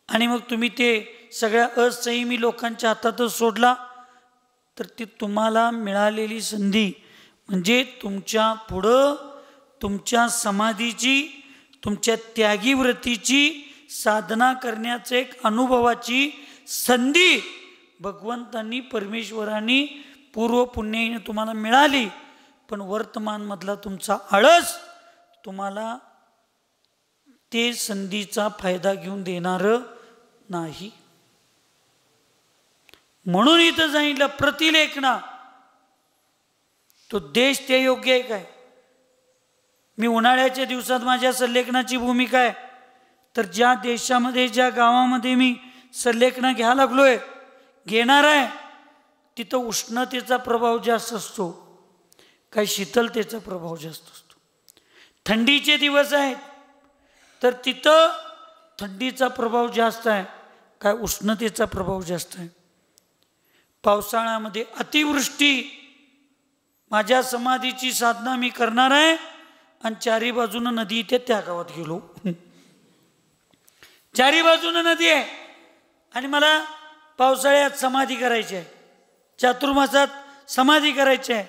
आणि मग तुम्ही ते सगळ्या असंयमी लोकांच्या हातातच सोडला तर ती तुम्हाला मिळालेली संधी म्हणजे तुमच्या पुढं तुमच्या समाधीची, तुमच्या त्यागी व्रतीची साधना करण्याचं एक अनुभवाची संधी भगवंतांनी, परमेश्वरांनी पूर्व पुण्याने तुम्हाला मिळाली. पण वर्तमानमधला तुमचा आळस तुम्हाला ते संधीचा फायदा घेऊन देणारं नाही. म्हणून इथं सांगितलं प्रतिलेखना. तो देश ते योग्य आहे काय? मी उन्हाळ्याच्या दिवसात माझ्या संलेखनाची भूमिका आहे तर ज्या देशामध्ये ज्या गावामध्ये मी संलेखना घ्यायला लागलोय, घेणार आहे, तिथं उष्णतेचा प्रभाव जास्त असतो, काही शीतलतेचा प्रभाव जास्त असतो. थंडीचे दिवस आहेत तर तिथं थंडीचा प्रभाव जास्त आहे, काय उष्णतेचा प्रभाव जास्त आहे. पावसाळ्यामध्ये अतिवृष्टी, माझ्या समाधीची साधना मी करणार आहे आणि चारी बाजूनं नदी, इथे त्या गावात गेलो, चारी बाजूनं नदी आहे आणि मला पावसाळ्यात समाधी करायची आहे, चातुर्मासात समाधी करायची आहे.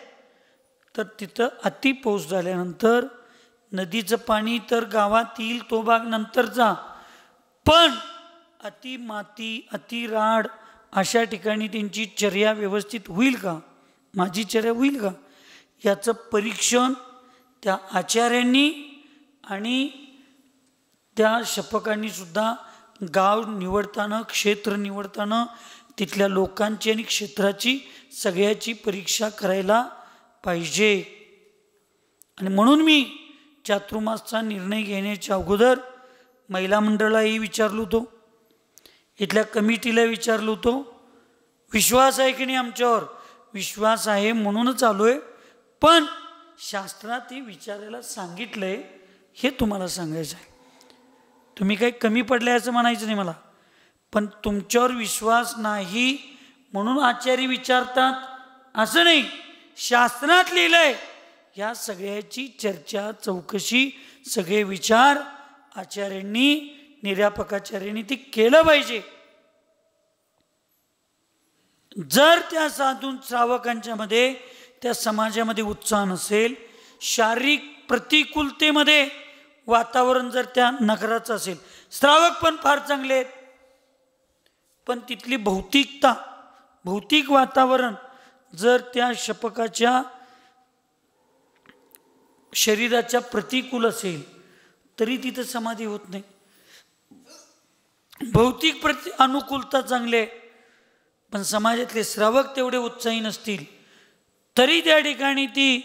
तर तिथं अति पाऊस झाल्यानंतर नदीचं पाणी तर गावात येईल, तो भाग नंतरचा, पण अति माती, अति राड अशा ठिकाणी त्यांची चर्या व्यवस्थित होईल का, माझी चर्या होईल का, याचं परीक्षण त्या आचार्यांनी आणि त्या शपकांनी सुद्धा गाव निवडताना, क्षेत्र निवडताना तिथल्या लोकांची आणि क्षेत्राची सगळ्याची परीक्षा करायला पाहिजे. आणि म्हणून मी चातुर्मासचा निर्णय घेण्याच्या अगोदर महिला मंडळालाही विचारलो होतो, इथल्या कमिटीला विचारलो होतो, विश्वास आहे की नाही आमच्यावर. विश्वास आहे म्हणूनच आलोय, पण शास्त्रात हे विचारायला सांगितलंय हे तुम्हाला सांगायचं आहे. तुम्ही काही कमी पडले असं म्हणायचं नाही मला, पण तुमच्यावर विश्वास नाही म्हणून आचार्य विचारतात असं नाही. शास्त्रात लिहिलंय, या सगळ्याची चर्चा, चौकशी, सगळे विचार आचार्यांनी, निर्यापकाचार्यांनी ते केलं पाहिजे. जर त्या साधू श्रावकांच्या मध्ये, त्या समाजामध्ये उत्साह नसेल, शारीरिक प्रतिकूलतेमध्ये वातावरण जर त्या नगराचं असेल, श्रावक पण फार चांगले आहेत, पण तिथली भौतिकता, भौतिक वातावरण जर त्या शपकाच्या शरीराच्या प्रतिकूल असेल तरी तिथं समाधी होत नाही. भौतिक अनुकूलता चांगले, पण समाजातले श्रावक तेवढे उत्साही नसतील तरी त्या ठिकाणी ती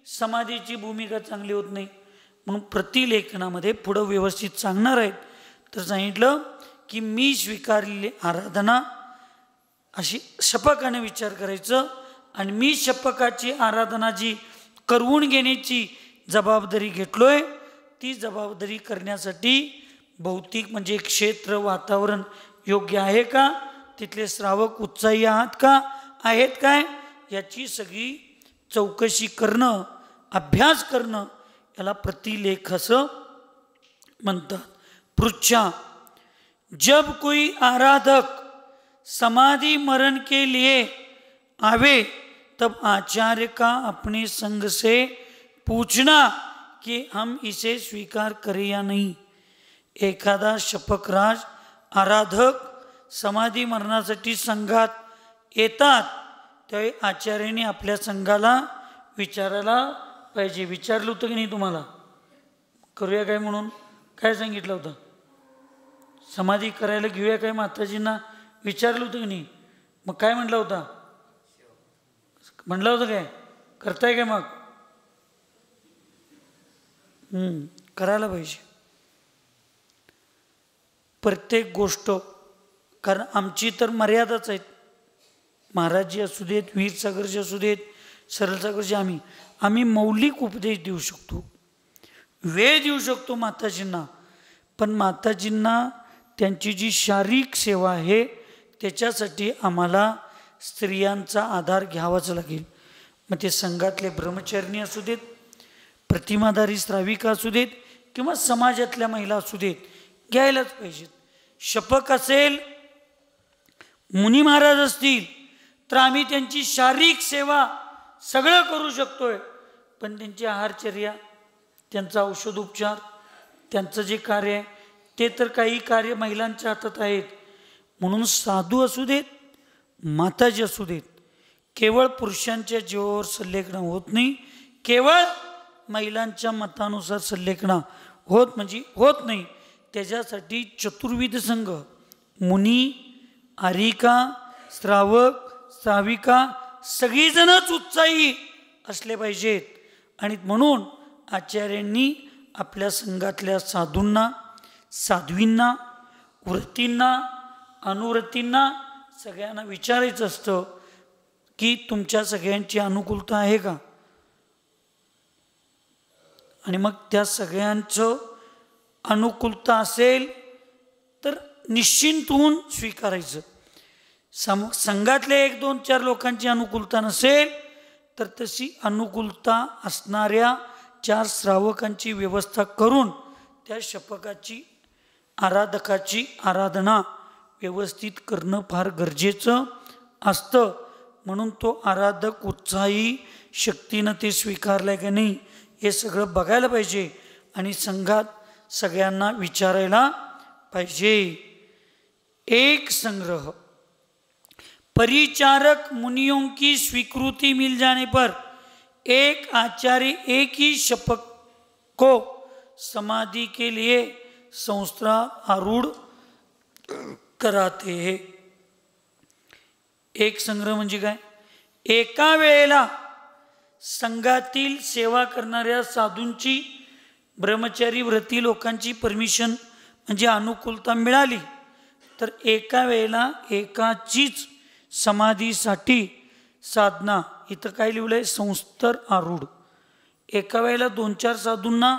समाधीची भूमिका चांगली होत नाही. म्हणून प्रतिलेखनामध्ये पुढं व्यवस्थित सांगणार आहेत. तर सांगितलं की मी स्वीकारलेली आराधना अशी शपकाने विचार करायचं आणि मी शपकाची आराधना जी करवून घेण्याची जबाबदारी घेतलोय, ती जबाबदारी करण्यासाठी भौतिक म्हणजे क्षेत्र, वातावरण योग्य आहे का, तिथले श्रावक उत्साही आहात का, आहेत काय, याची सगळी चौकशी करणं, अभ्यास करणं, याला प्रतिलेख असं म्हणतात. पृच्छा, जब कोई आराधक समाधि मरण के लिए आवे तब आचार्य का अपने संग से पूछना कि हम इसे स्वीकार करें या नहीं. एखादा शपकराज आराधक समाधी मरणासाठी संघात येतात त्यावेळी आचार्याने आपल्या संघाला विचारायला पाहिजे. विचारलं होतं की नाही तुम्हाला, करूया काय म्हणून, काय सांगितलं होतं, समाधी करायला घेऊया काय माताजींना विचारलं होतं की नाही, मग काय म्हटलं होतं, म्हटलं होतं काय, करताय काय मग? करायला पाहिजे प्रत्येक गोष्ट, कारण आमची तर मर्यादाच आहेत. महाराजजी असू देत, वीरसागरजी असू देत, सरळसागरजी, आम्ही मौलिक उपदेश देऊ शकतो, वेळ देऊ शकतो माताजींना, पण माताजींना त्यांची जी शारीरिक सेवा आहे त्याच्यासाठी आम्हाला स्त्रियांचा आधार घ्यावाच लागेल. मग ते संघातले ब्रह्मचारिणी असू देत, प्रतिमाधारी श्राविका असू देत, किंवा समाजातल्या महिला असू देत, घ्यायलाच पाहिजेत. शपक असेल, मुनी महाराज असतील, तर आम्ही त्यांची शारीरिक सेवा सगळं करू शकतोय, पण त्यांची आहारचर्या, त्यांचा औषधोपचार, त्यांचं जे कार्य आहे ते तर काही कार्य महिलांच्या हातात आहेत. म्हणून साधू असू देत, माताजी असू देत, केवळ पुरुषांच्या जीवावर सल्लेखणं होत नाही, केवळ महिलांच्या मतानुसार सल्लेखणं होत नाही. त्याच्यासाठी चतुर्विध संघ, मुनी, आरिका, श्रावक, श्राविका सगळीजणच उत्साही असले पाहिजेत. आणि म्हणून आचार्यांनी आपल्या संघातल्या साधूंना, साध्वींना, व्रतींना, अनुव्रतींना सगळ्यांना विचारायचं असतं की तुमच्या सगळ्यांची अनुकूलता आहे का? आणि मग त्या सगळ्यांचं अनुकूलता असेल तर निश्चिंत होऊन स्वीकारायचं. संघातले 1, 2, 4 लोकांची अनुकूलता नसेल तर तशी अनुकूलता असणाऱ्या 4 श्रावकांची व्यवस्था करून त्या शपकाची, आराधकाची आराधना व्यवस्थित करणं फार गरजेचं असतं. म्हणून तो आराधक उत्साही शक्तीनं ते स्वीकारलं की नाही हे सगळं बघायला पाहिजे आणि संघात सगळ्यांना विचारायला पाहिजे. एक संग्रह, परिचारक मुनियों की स्वीकृति मिल जाने पर एक आचार्य एक ही शपथ को समाधि के लिए संस्त्रारूढ़ कराते हैं. एक संग्रह म्हणजे काय? एका वेळेला संघातील सेवा करणाऱ्या साधूंची, ब्रह्मचारी व्रती लोकांची परमिशन म्हणजे अनुकूलता मिळाली तर एका वेळेला एकाचीच समाधीसाठी साधना, इथं काय लिहिलं आहे? संस्तर आरूढ. एका वेळेला 2-4 साधूंना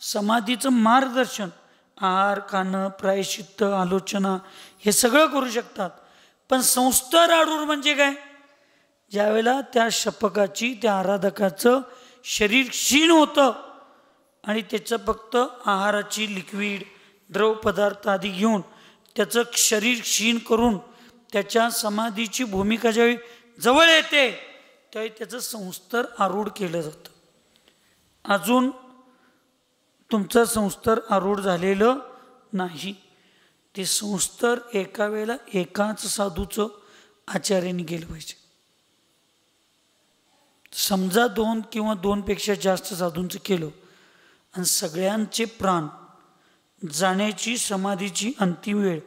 समाधीचं मार्गदर्शन, आहार, खाणं, प्रायश्चित्त, आलोचना हे सगळं करू शकतात. पण संस्तर आरूढ म्हणजे काय? ज्यावेळेला त्या शपकाची, त्या आराधकाचं शरीर क्षीण होतं आणि त्याचं फक्त आहाराची लिक्विड, द्रव पदार्थ आदी घेऊन त्याचं शरीर क्षीण करून त्याच्या समाधीची भूमिका ज्यावेळी जवळ येते त्यावेळी त्याचं संस्तर आरूढ केलं जातं. अजून तुमचं संस्तर आरूढ झालेलं नाही. ते संस्तर एका वेळेला एकाच साधूचं आचार्याने केलं पाहिजे. समजा 2 किंवा 2 पेक्षा जास्त साधूंचं केलं आणि सगळ्यांचे प्राण जाण्याची समाधीची अंतिम वेळ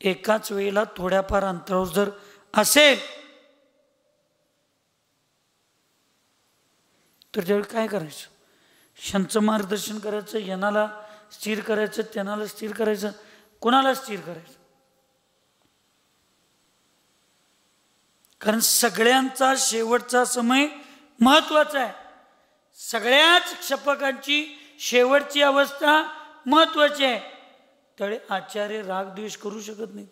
एकाच वेळेला थोड्याफार अंतरावर जर असेल तर त्यावेळी काय करायचं? ह्यांचं मार्गदर्शन करायचं, यानाला स्थिर करायचं, त्यानाला स्थिर करायचं, कोणाला स्थिर करायचं? कारण सगळ्यांचा शेवटचा समय महत्वाचा आहे. सगळ्याच शपकांची शेवटची अवस्था महत्वाची आहे. त्यावेळी आचार्य राग द्वेष करू शकत नाहीत.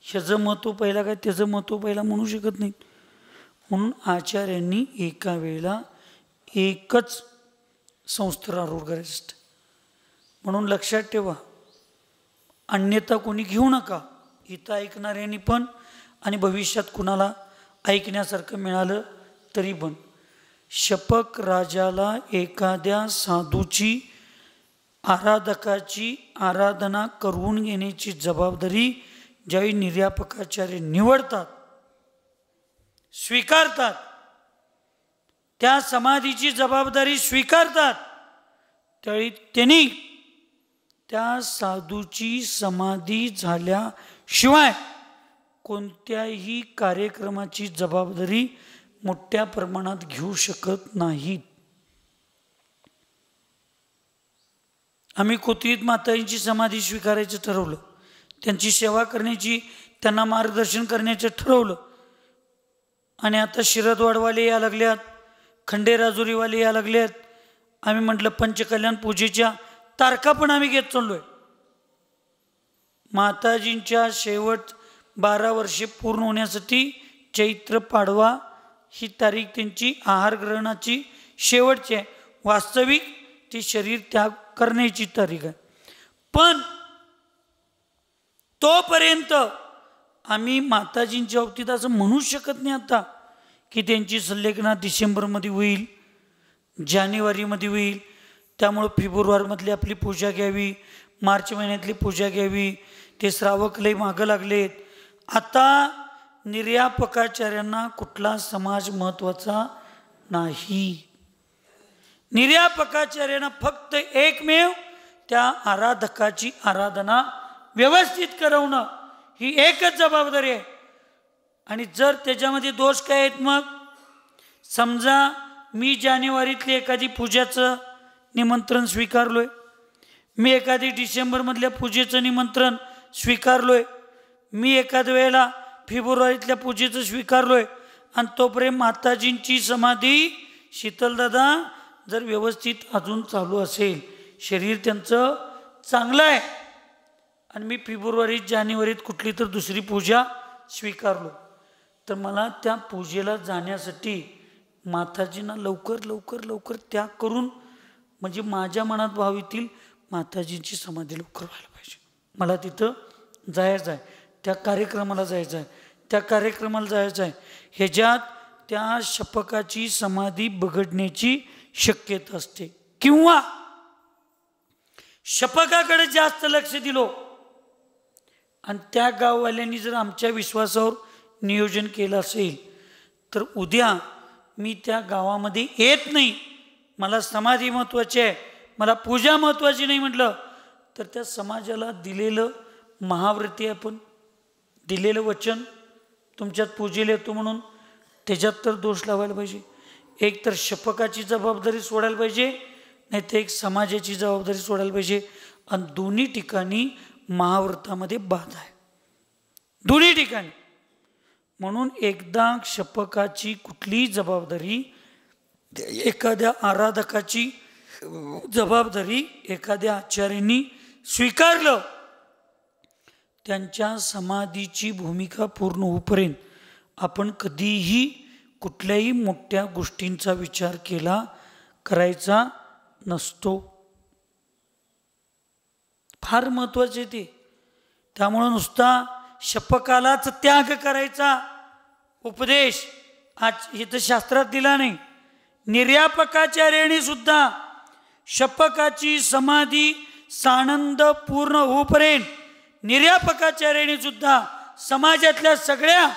ह्याचं महत्व पहिला काय, त्याचं महत्व पहिला म्हणू शकत नाहीत. म्हणून आचार्यांनी एका वेळेला एकच संस्कारारूढ करायचं असतं. म्हणून लक्षात ठेवा, अन्यथा कोणी घेऊ नका. इथं ऐकणाऱ्यांनी पण आणि भविष्यात कुणाला ऐकण्यासारखं मिळालं तरी पण. शपक राजाला एखाद्या साधूची, आराधकाची आराधना करून घेण्याची जबाबदारी ज्यावेळी निर्यापकाचार्य निवडतात, स्वीकारतात, त्या समाधीची जबाबदारी स्वीकारतात, त्यावेळी त्यांनी त्या साधूची समाधी झाल्याशिवाय कोणत्याही कार्यक्रमाची जबाबदारी मोठ्या प्रमाणात घेऊ शकत नाहीत. आम्ही कोथळीत माताजींची समाधी स्वीकारायचं ठरवलं, त्यांची सेवा करण्याची, त्यांना मार्गदर्शन करण्याचं ठरवलं. आणि आता शिरदवाडवाले या लागल्यात, खंडेराजुरीवाले या लागल्यात. आम्ही म्हटलं पंचकल्याण पूजेच्या तारखा पण आम्ही घेत चाललोय. माताजींच्या शेवट 12 वर्षे पूर्ण होण्यासाठी चैत्र पाडवा ही तारीख त्यांची आहार ग्रहणाची शेवटची आहे. वास्तविक ती शरीर त्याग करण्याची तारीख आहे. पण तोपर्यंत आम्ही माताजींच्या बाबतीत असं म्हणू शकत नाही आता की त्यांची संलेखना डिसेंबरमध्ये होईल, जानेवारीमध्ये होईल, त्यामुळं फेब्रुवारीमधली आपली पूजा घ्यावी, मार्च महिन्यातली पूजा घ्यावी. ते श्रावक लय मागं लागलेत. आता निर्यापकाचार्यांना कुठला समाज महत्त्वाचा नाही. निर्यापकाचार्यांना फक्त एकमेव त्या आराधकाची आराधना व्यवस्थित करवणं ही एकच जबाबदारी आहे. आणि जर त्याच्यामध्ये दोष काय आहेत, मग समजा मी जानेवारीतली एखादी पूजाचं निमंत्रण स्वीकारलोय, मी एखादी डिसेंबरमधल्या पूजेचं निमंत्रण स्वीकारलोय, मी एखाद्या वेळेला फेब्रुवारीतल्या पूजेचं स्वीकारलोय, आणि तोपर्यंत माताजींची समाधी शीतलदादा जर व्यवस्थित अजून चालू असेल, शरीर त्यांचं चांगलं आहे, आणि मी फेब्रुवारीत जानेवारीत कुठली तर दुसरी पूजा स्वीकारलो, तर मला त्या पूजेला जाण्यासाठी माताजींना लवकर लवकर लवकर त्याग करून, म्हणजे माझ्या मनात भाव येतील माताजींची समाधी लवकर व्हायला पाहिजे, मला तिथं जायचं आहे, त्या कार्यक्रमाला जायचं आहे, त्या कार्यक्रमाला जायचं आहे. ह्याच्यात त्या शपकाची समाधी बिघडण्याची शक्यता असते. किंवा शपकाकडे जास्त लक्ष दिलो आणि त्या गाववाल्यांनी जर आमच्या विश्वासावर नियोजन केलं असेल, तर उद्या मी त्या गावामध्ये येत नाही, मला समाधी महत्त्वाची आहे, मला पूजा महत्त्वाची नाही म्हटलं, तर त्या समाजाला दिलेलं महाव्रती, आपण दिलेलं वचन तुमच्यात पूजेला येतो म्हणून त्याच्यात तर दोष लावायला पाहिजे. एक तर शपकाची जबाबदारी सोडायला पाहिजे, नाही तर एक समाजाची जबाबदारी सोडायला पाहिजे. आणि दोन्ही ठिकाणी महाव्रतामध्ये बाधा आहे, दोन्ही ठिकाणी. म्हणून एकदा शपकाची कुठलीही जबाबदारी, एखाद्या आराधकाची जबाबदारी एखाद्या आचार्यांनी स्वीकारलं, त्यांच्या समाधीची भूमिका पूर्ण होईपर्यंत आपण कधीही कुठल्याही मोठ्या गोष्टींचा विचार करायचा नसतो. फार महत्त्वाचे ते. त्यामुळं नुसता शपकालाच त्याग करायचा उपदेश आज इथं शास्त्रात दिला नाही. निर्यापकाचार्याने सुद्धा शपकाची समाधी सानंद पूर्ण होईपर्यंत निर्यापकाचार्याने सुद्धा समाजातल्या सगळ्या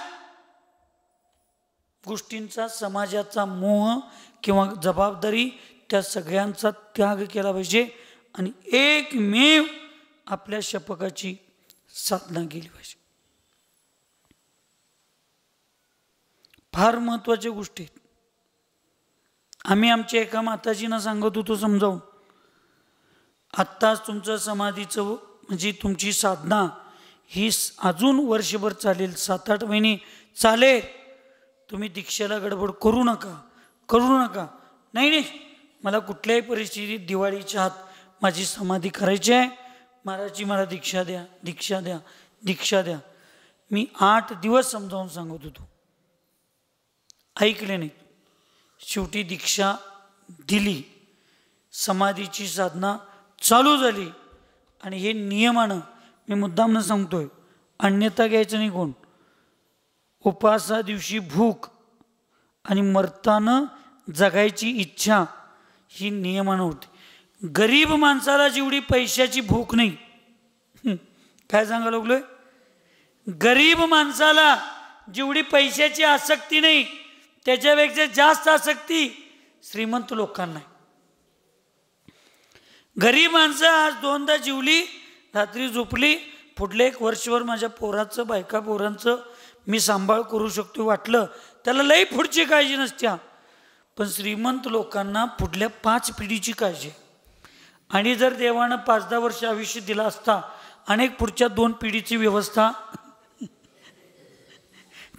गोष्टींचा, समाजाचा मोह किंवा जबाबदारी, त्या सगळ्यांचा त्याग केला पाहिजे आणि एकमेव आपल्या शपकाची साधना केली पाहिजे. फार महत्त्वाच्या गोष्टी आहेत. आम्ही आमच्या एका माताजींना सांगत होतो समजावून, आत्ताच तुमचं समाधीचं म्हणजे तुमची साधना ही अजून वर्षभर चालेल, 7-8 महिने चालेल, तुम्ही दीक्षेला गडबड करू नका. नाही, मला कुठल्याही परिस्थितीत दिवाळीच्या आत माझी समाधी करायची आहे, महाराजची मला दीक्षा द्या. मी 8 दिवस समजावून सांगत होतो, ऐकले नाही. शेवटी दीक्षा दिली, समाधीची साधना चालू झाली. आणि हे नियमानं मी मुद्दामनं सांगतोय, अन्यथा घ्यायचं नाही कोण. उपासा दिवशी भूक आणि मरताना जगायची इच्छा ही नियमानं होती. गरीब माणसाला जेवढी पैशाची भूक नाही, काय सांगायला लागलोय, गरीब माणसाला जेवढी पैशाची आसक्ती नाही, त्याच्यापेक्षा जास्त आसक्ती श्रीमंत लोकांना आहे. गरीब माणसं आज 2दा जेवली, रात्री झोपली, पुढले 1 वर्षभर माझ्या पोराचं, बायका पोरांचं मी सांभाळ करू शकतो वाटलं त्याला लई पुढची काळजी नसत्या, पण श्रीमंत लोकांना पुढल्या 5 पिढीची काळजी. आणि जर देवानं 5-10 वर्ष आयुष्य दिला असता, अनेक पुढच्या 2 पिढीची व्यवस्था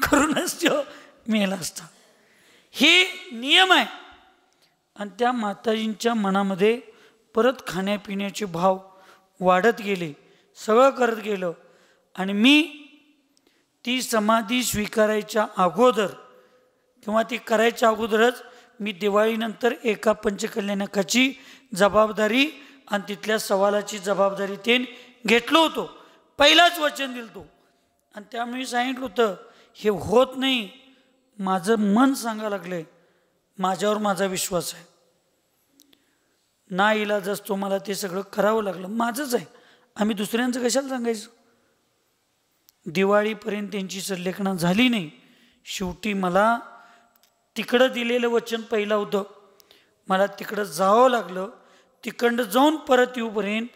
करूनच तो मेला असता. हे नियम आहे. आणि त्या माताजींच्या मनामध्ये परत खाण्यापिण्याचे भाव वाढत गेले, सगळं करत गेलं. आणि मी ती समाधी स्वीकारायच्या अगोदर किंवा ती करायच्या अगोदरच मी दिवाळीनंतर एका पंचकल्याणकाची जबाबदारी आणि तिथल्या सवालाची जबाबदारी ते घेतलो होतो. पहिलाच वचन दिलं होतं. आणि त्यामुळे सांगितलं होतं, हे होत नाही, माझं मन सांगायला लागलंय, माझ्यावर माझा विश्वास आहे. ना इलाज असतो मला ते सगळं करावं लागलं, माझंच आहे, आम्ही दुसऱ्यांचं कशाला सांगायचं. दिवाळीपर्यंत त्यांची संलेखना झाली नाही. शेवटी मला तिकडं दिलेलं वचन पहिलं होतं, मला तिकडं जावं लागलं. तिकडं जाऊन परत येऊपर्यंत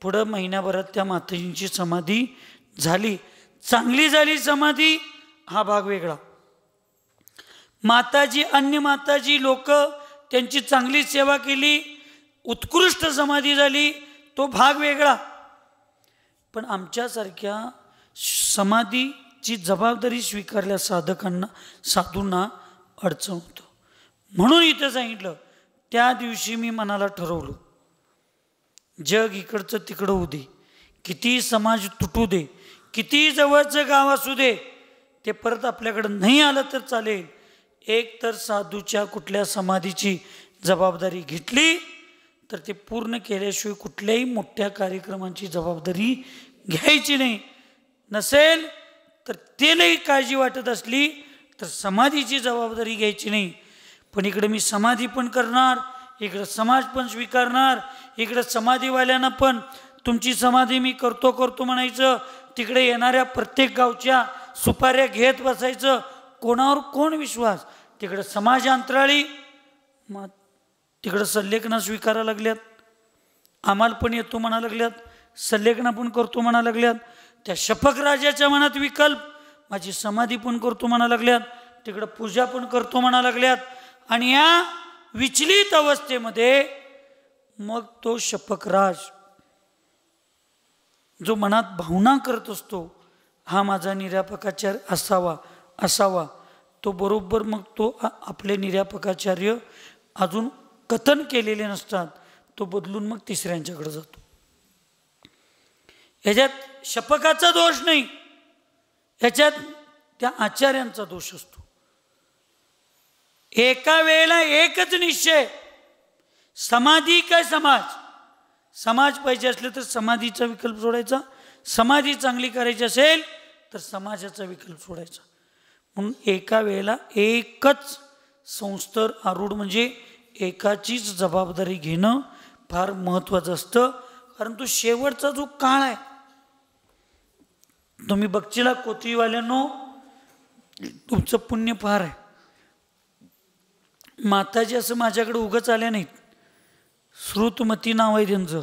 पुढं महिन्याभरात त्या माताजींची समाधी झाली. चांगली झाली समाधी, हा भाग वेगळा. माताजी, अन्य माताजी लोक त्यांची चांगली सेवा केली, उत्कृष्ट समाधी झाली, तो भाग वेगळा. पण आमच्यासारख्या समाधीची जबाबदारी स्वीकारल्या साधूंना अडचण होतं. म्हणून इथं सांगितलं, त्या दिवशी मी मनाला ठरवलं, जग इकडचं तिकडं होऊ दे, किती समाज तुटू दे, किती जवळचं गाव असू दे, ते परत आपल्याकडं नाही आलं तर चालेल. एक तर साधूच्या कुठल्या समाधीची जबाबदारी घेतली तर ते पूर्ण केल्याशिवाय कुठल्याही मोठ्या कार्यक्रमांची जबाबदारी घ्यायची नाही. नसेल तर ते नाही काळजी वाटत असली तर समाधीची जबाबदारी घ्यायची नाही. पण इकडे मी समाधी पण करणार, इकडं समाज पण स्वीकारणार, इकडं समाधीवाल्यांना पण तुमची समाधी मी करतो म्हणायचं, तिकडे येणाऱ्या प्रत्येक गावच्या सुपाऱ्या घेत बसायचं. कोणावर कोण विश्वास. तिकडं समाज अंतराळी, मग तिकडं संलेखना स्वीकारायला लागल्यात, आम्हाला पण येतो म्हणा लागल्यात, संलेखना पण करतो म्हणा लागल्यात. त्या शपक राजाच्या मनात विकल्प, माझी समाधी पण करतो म्हणा लागल्यात, तिकडं पूजा पण करतो म्हणा लागल्यात. आणि या विचलित अवस्थेमध्ये मग तो शपकराज जो मनात भावना करत असतो, हा माझा निर्यापकाचार्य असावा, तो बरोबर मग तो आपले निर्यापकाचार्य अजून कथन केलेले नसतात, तो बदलून मग तिसऱ्यांच्याकडे जातो. ह्याच्यात शपकाचा दोष नाही, ह्याच्यात त्या आचार्यांचा दोष असतो. एका वेळेला एकच निश्चय, समाधी काय समाज पाहिजे असले तर समाधीचा विकल्प सोडायचा, समाधी चांगली करायची असेल तर समाजाचा विकल्प सोडायचा. म्हणून एका वेळेला एकच संस्तर आरूढ म्हणजे एकाचीच जबाबदारी घेणं फार महत्त्वाचं असतं. कारण तो शेवटचा जो काळ आहे, तुम्ही बघचिला कोथीवाल्यांनो, तुमचं पुण्य फार आहे. माताजी असं माझ्याकडे उगाच आल्या नाहीत. श्रुतमती नाव आहे त्यांचं,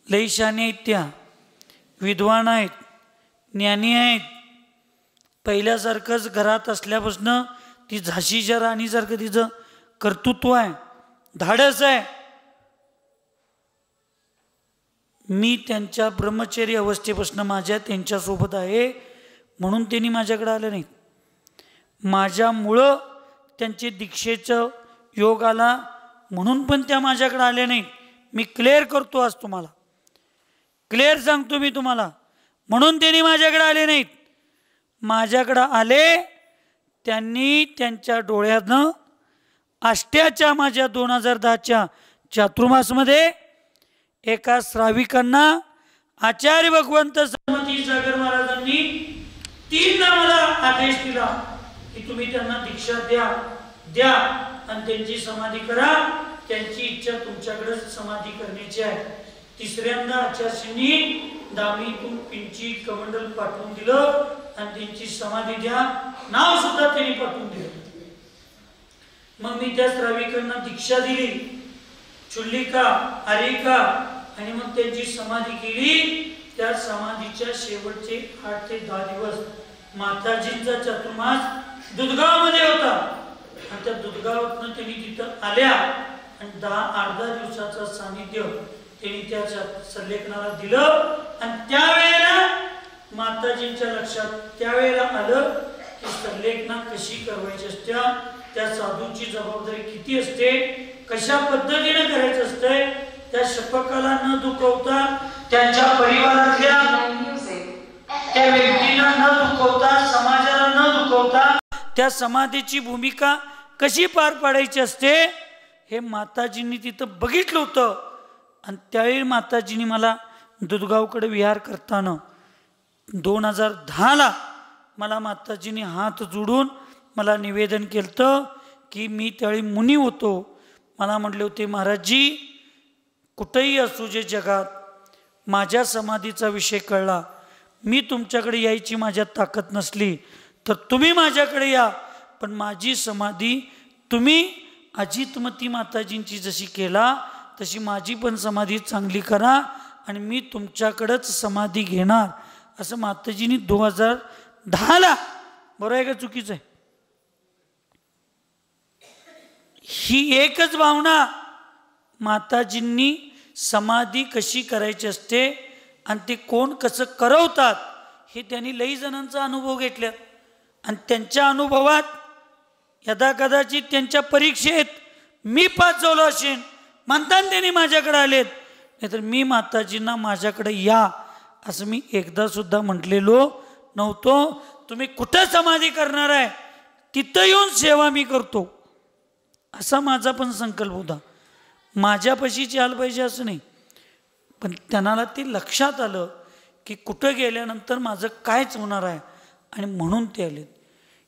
लई शाने आहेत, त्या विद्वान आहेत, ज्ञानी आहेत. पहिल्यासारखंच घरात असल्यापासून ती झाशीच्या राणीसारखं तिचं कर्तृत्व आहे, धाडस आहे. मी त्यांच्या ब्रह्मचर्य अवस्थेपासून त्यांच्यासोबत आहे, म्हणून त्यांनी माझ्याकडे आलं नाहीत. माझ्यामुळं त्यांचे दीक्षेचं योग आला म्हणून पण त्या माझ्याकडे आले नाहीत. मी क्लिअर करतो, आज तुम्हाला क्लिअर सांगतो मी तुम्हाला, म्हणून त्यांनी माझ्याकडे आले नाहीत. माझ्याकडं आले, त्यांनी त्यांच्या डोळ्यानं आष्ट्याच्या माझ्या 2010च्या चातुर्मासमध्ये एका श्राविकांना आचार्य भगवंत समती सागर महाराजांनी 3 मला आदेश दिला की तुम्ही त्यांना दीक्षा द्या आणि त्यांची समाधी करा. त्यांची इच्छा तुमच्याकडे समाधी करण्याची आहे. तिसऱ्यांदा आचार्यांनी दामीतून पिंची कमंडल पाठवून दिलं आणि त्यांची समाधी द्या, नाव सुद्धा त्यांनी पाठवून दिलं. मग मी त्या श्राविकांना दीक्षा दिली, चुल्लिका, आरिका, आणि मग त्यांची समाधी केली. त्या समाधीच्या शेवटचे 8 ते 10 दिवस माताजींचा चातुर्मास दुधगावमध्ये होता आणि त्या दुधगावातनं त्यांनी तिथं आल्या आणि 10-8 दिवसाचं सानिध्य त्यांनी त्या सल्लेखनाला दिलं आणि त्यावेळेला माताजींच्या लक्षात त्यावेळेला आलं की सल्लेखना कशी करवायची असत्या, त्या साधूची जबाबदारी किती असते, कशा पद्धतीने करायचं असतंय, त्या शपकाला न दुखवता त्यांच्या परिवारातल्या त्या व्यक्तीला न दुखवता समाजाला न दुखवता त्या समाधीची भूमिका कशी पार पाडायची असते हे माताजींनी तिथं बघितलं होतं. आणि त्यावेळी माताजींनी मला दुधगावकडे विहार करताना 2010ला मला माताजींनी हात जोडून मला निवेदन केलं की मी त्यावेळी मुनी होतो. मला म्हटले होते, महाराजजी कुठेही असू जे जगात माझ्या समाधीचा विषय कळला, मी तुमच्याकडे यायची माझ्यात ताकद नसली तर तुम्ही माझ्याकडे या, पण माझी समाधी तुम्ही अजितमती माताजींची जशी केला तशी माझी पण समाधी चांगली करा आणि मी तुमच्याकडंच समाधी घेणार असं माताजींनी 2010ला, बरोबर आहे का चुकीचं आहे? ही एकच भावना, माताजींनी समाधी कशी करायची असते आणि ते कोण कसं करवतात हे त्यांनी लई जणांचा अनुभव घेतला आणि त्यांच्या अनुभवात यदा कदाचित त्यांच्या परीक्षेत मी पास झालो असेल म्हणताना त्यांनी माझ्याकडे आलेत, नाहीतर मी माताजींना माझ्याकडे या असं मी एकदा सुद्धा म्हटलेलो नव्हतो. तुम्ही कुठं समाधी करणार आहे तिथं येऊन सेवा मी करतो असा माझा पण संकल्प होता. माझ्यापाशीच यायला पाहिजे असं नाही, पण त्यांना ते लक्षात आलं की कुठं गेल्यानंतर माझं कायच होणार आहे आणि म्हणून ते आलेत.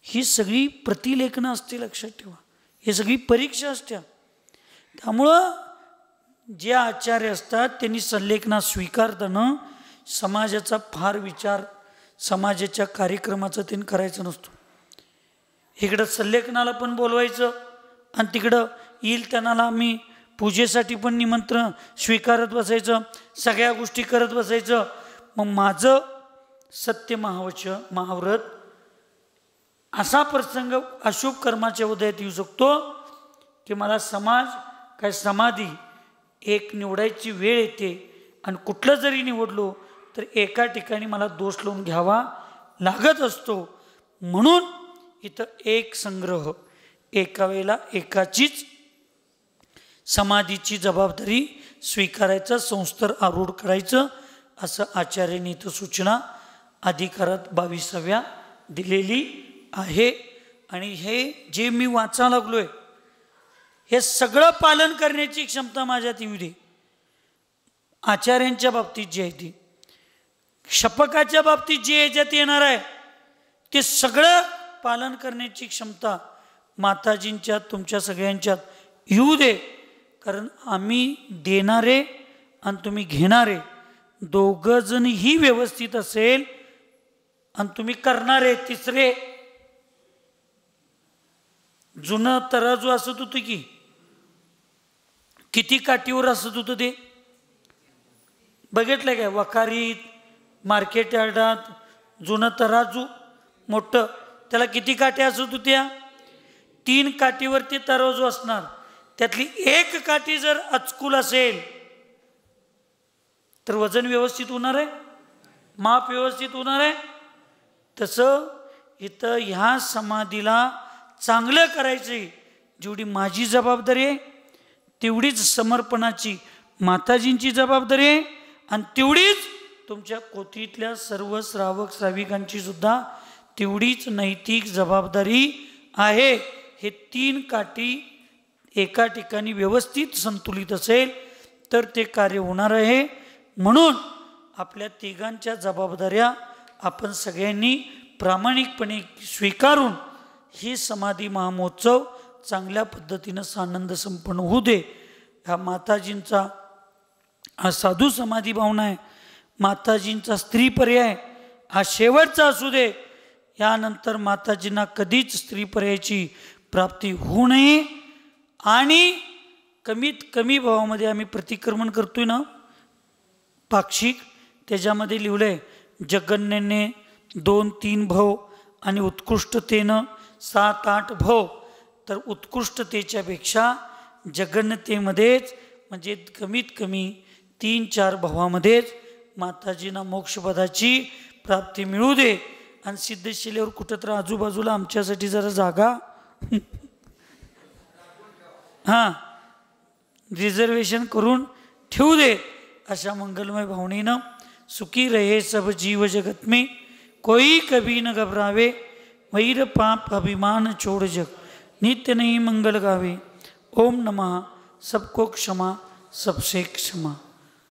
ही सगळी प्रतिलेखनं असते, लक्षात ठेवा, ही सगळी परीक्षा असते. त्यामुळं जे आचार्य असतात त्यांनी सल्लेखना स्वीकारताना समाजाचा फार विचार, समाजाच्या कार्यक्रमाचं त्यांनी करायचं नसतो. इकडं सल्लेखनाला पण बोलवायचं आणि तिकडं येईल त्यांना आम्ही पूजेसाठी पण निमंत्रण स्वीकारत बसायचं, सगळ्या गोष्टी करत बसायचं. मग माझं सत्य महाव्रत असा प्रसंग अशुभ कर्माच्या उदयात येऊ शकतो की मला समाधी एक निवडायची वेळ येते आणि कुठलं जरी निवडलो तर एका ठिकाणी मला दोष लावून घ्यावा लागत असतो. म्हणून इथं एक संग्रह, एका वेळेला एकाचीच समाधीची जबाबदारी स्वीकारायचं, संस्कार आरूढ करायचं असं आचार्यांनी इथं सूचना अधिकारात 22व्या दिलेली आहे. आणि हे जे मी वाचा लागलोय हे सगळं पालन करण्याची क्षमता माझ्यात येऊ दे. आचार्यांच्या बाबतीत जे आहे ती, शपकाच्या बाबतीत जे याच्यात येणार आहे ते सगळं पालन करण्याची क्षमता माताजींच्यात, तुमच्या सगळ्यांच्यात येऊ दे. कारण आम्ही देणारे आणि तुम्ही घेणारे दोघं जणही व्यवस्थित असेल आणि तुम्ही करणारे तिसरे. जुनं तराजू असत होतं की किती काठीवर असत होतं ते बघितलं काय? वखारीत, मार्केट यार्डात जुनं तराजू मोठं, त्याला किती काठी असत होत्या? 3 काठीवर ते तराजू असणार. त्यातली एक काठी जर अचकूल असेल तर वजन व्यवस्थित होणार आहे, माप व्यवस्थित होणार आहे. तसं इथं ह्या समाधीला चांगलं करायचं, जेवढी माझी जबाबदारी आहे तेवढीच समर्पणाची माताजींची जबाबदारी आहे आणि तेवढीच तुमच्या कोथीतल्या सर्व श्रावक श्राविकांची सुद्धा तेवढीच नैतिक जबाबदारी आहे. हे 3 काठी एका ठिकाणी व्यवस्थित संतुलित असेल तर ते कार्य होणार आहे. म्हणून आपल्या तिघांच्या जबाबदाऱ्या आपण सगळ्यांनी प्रामाणिकपणे स्वीकारून ही समाधी महामहोत्सव चांगल्या पद्धतीनं सानंद संपन्न होऊ दे. ह्या माताजींचा हा साधू समाधी भावना आहे, माताजींचा स्त्री पर्याय हा शेवटचा असू दे. यानंतर माताजींना कधीच स्त्री पर्यायाची प्राप्ती होऊ नये. आणि कमीत कमी भावामध्ये आम्ही प्रतिक्रमण करतोय ना पाक्षिक, त्याच्यामध्ये लिहिलं आहे जगन्याने 2-3 भाव आणि उत्कृष्टतेनं 7-8 भव, तर उत्कृष्टतेच्या पेक्षा जगन्नतेमध्येच म्हणजे कमीत कमी 3-4 भवामध्येच माताजींना मोक्षपदाची प्राप्ती मिळू दे. आणि सिद्धशिलेवर कुठं तर आजूबाजूला आमच्यासाठी जरा जागा हां रिझर्वेशन करून ठेवू दे. अशा मंगलमय भावनेनं सुखी रहे सब जीव जगत में, कोई कभी न घबरावे, वैर पाप अभिमान छोड़ जग, नित्य नहीं मंगल गावे. ओम नमः सबको क्षमा सबसे क्षमा.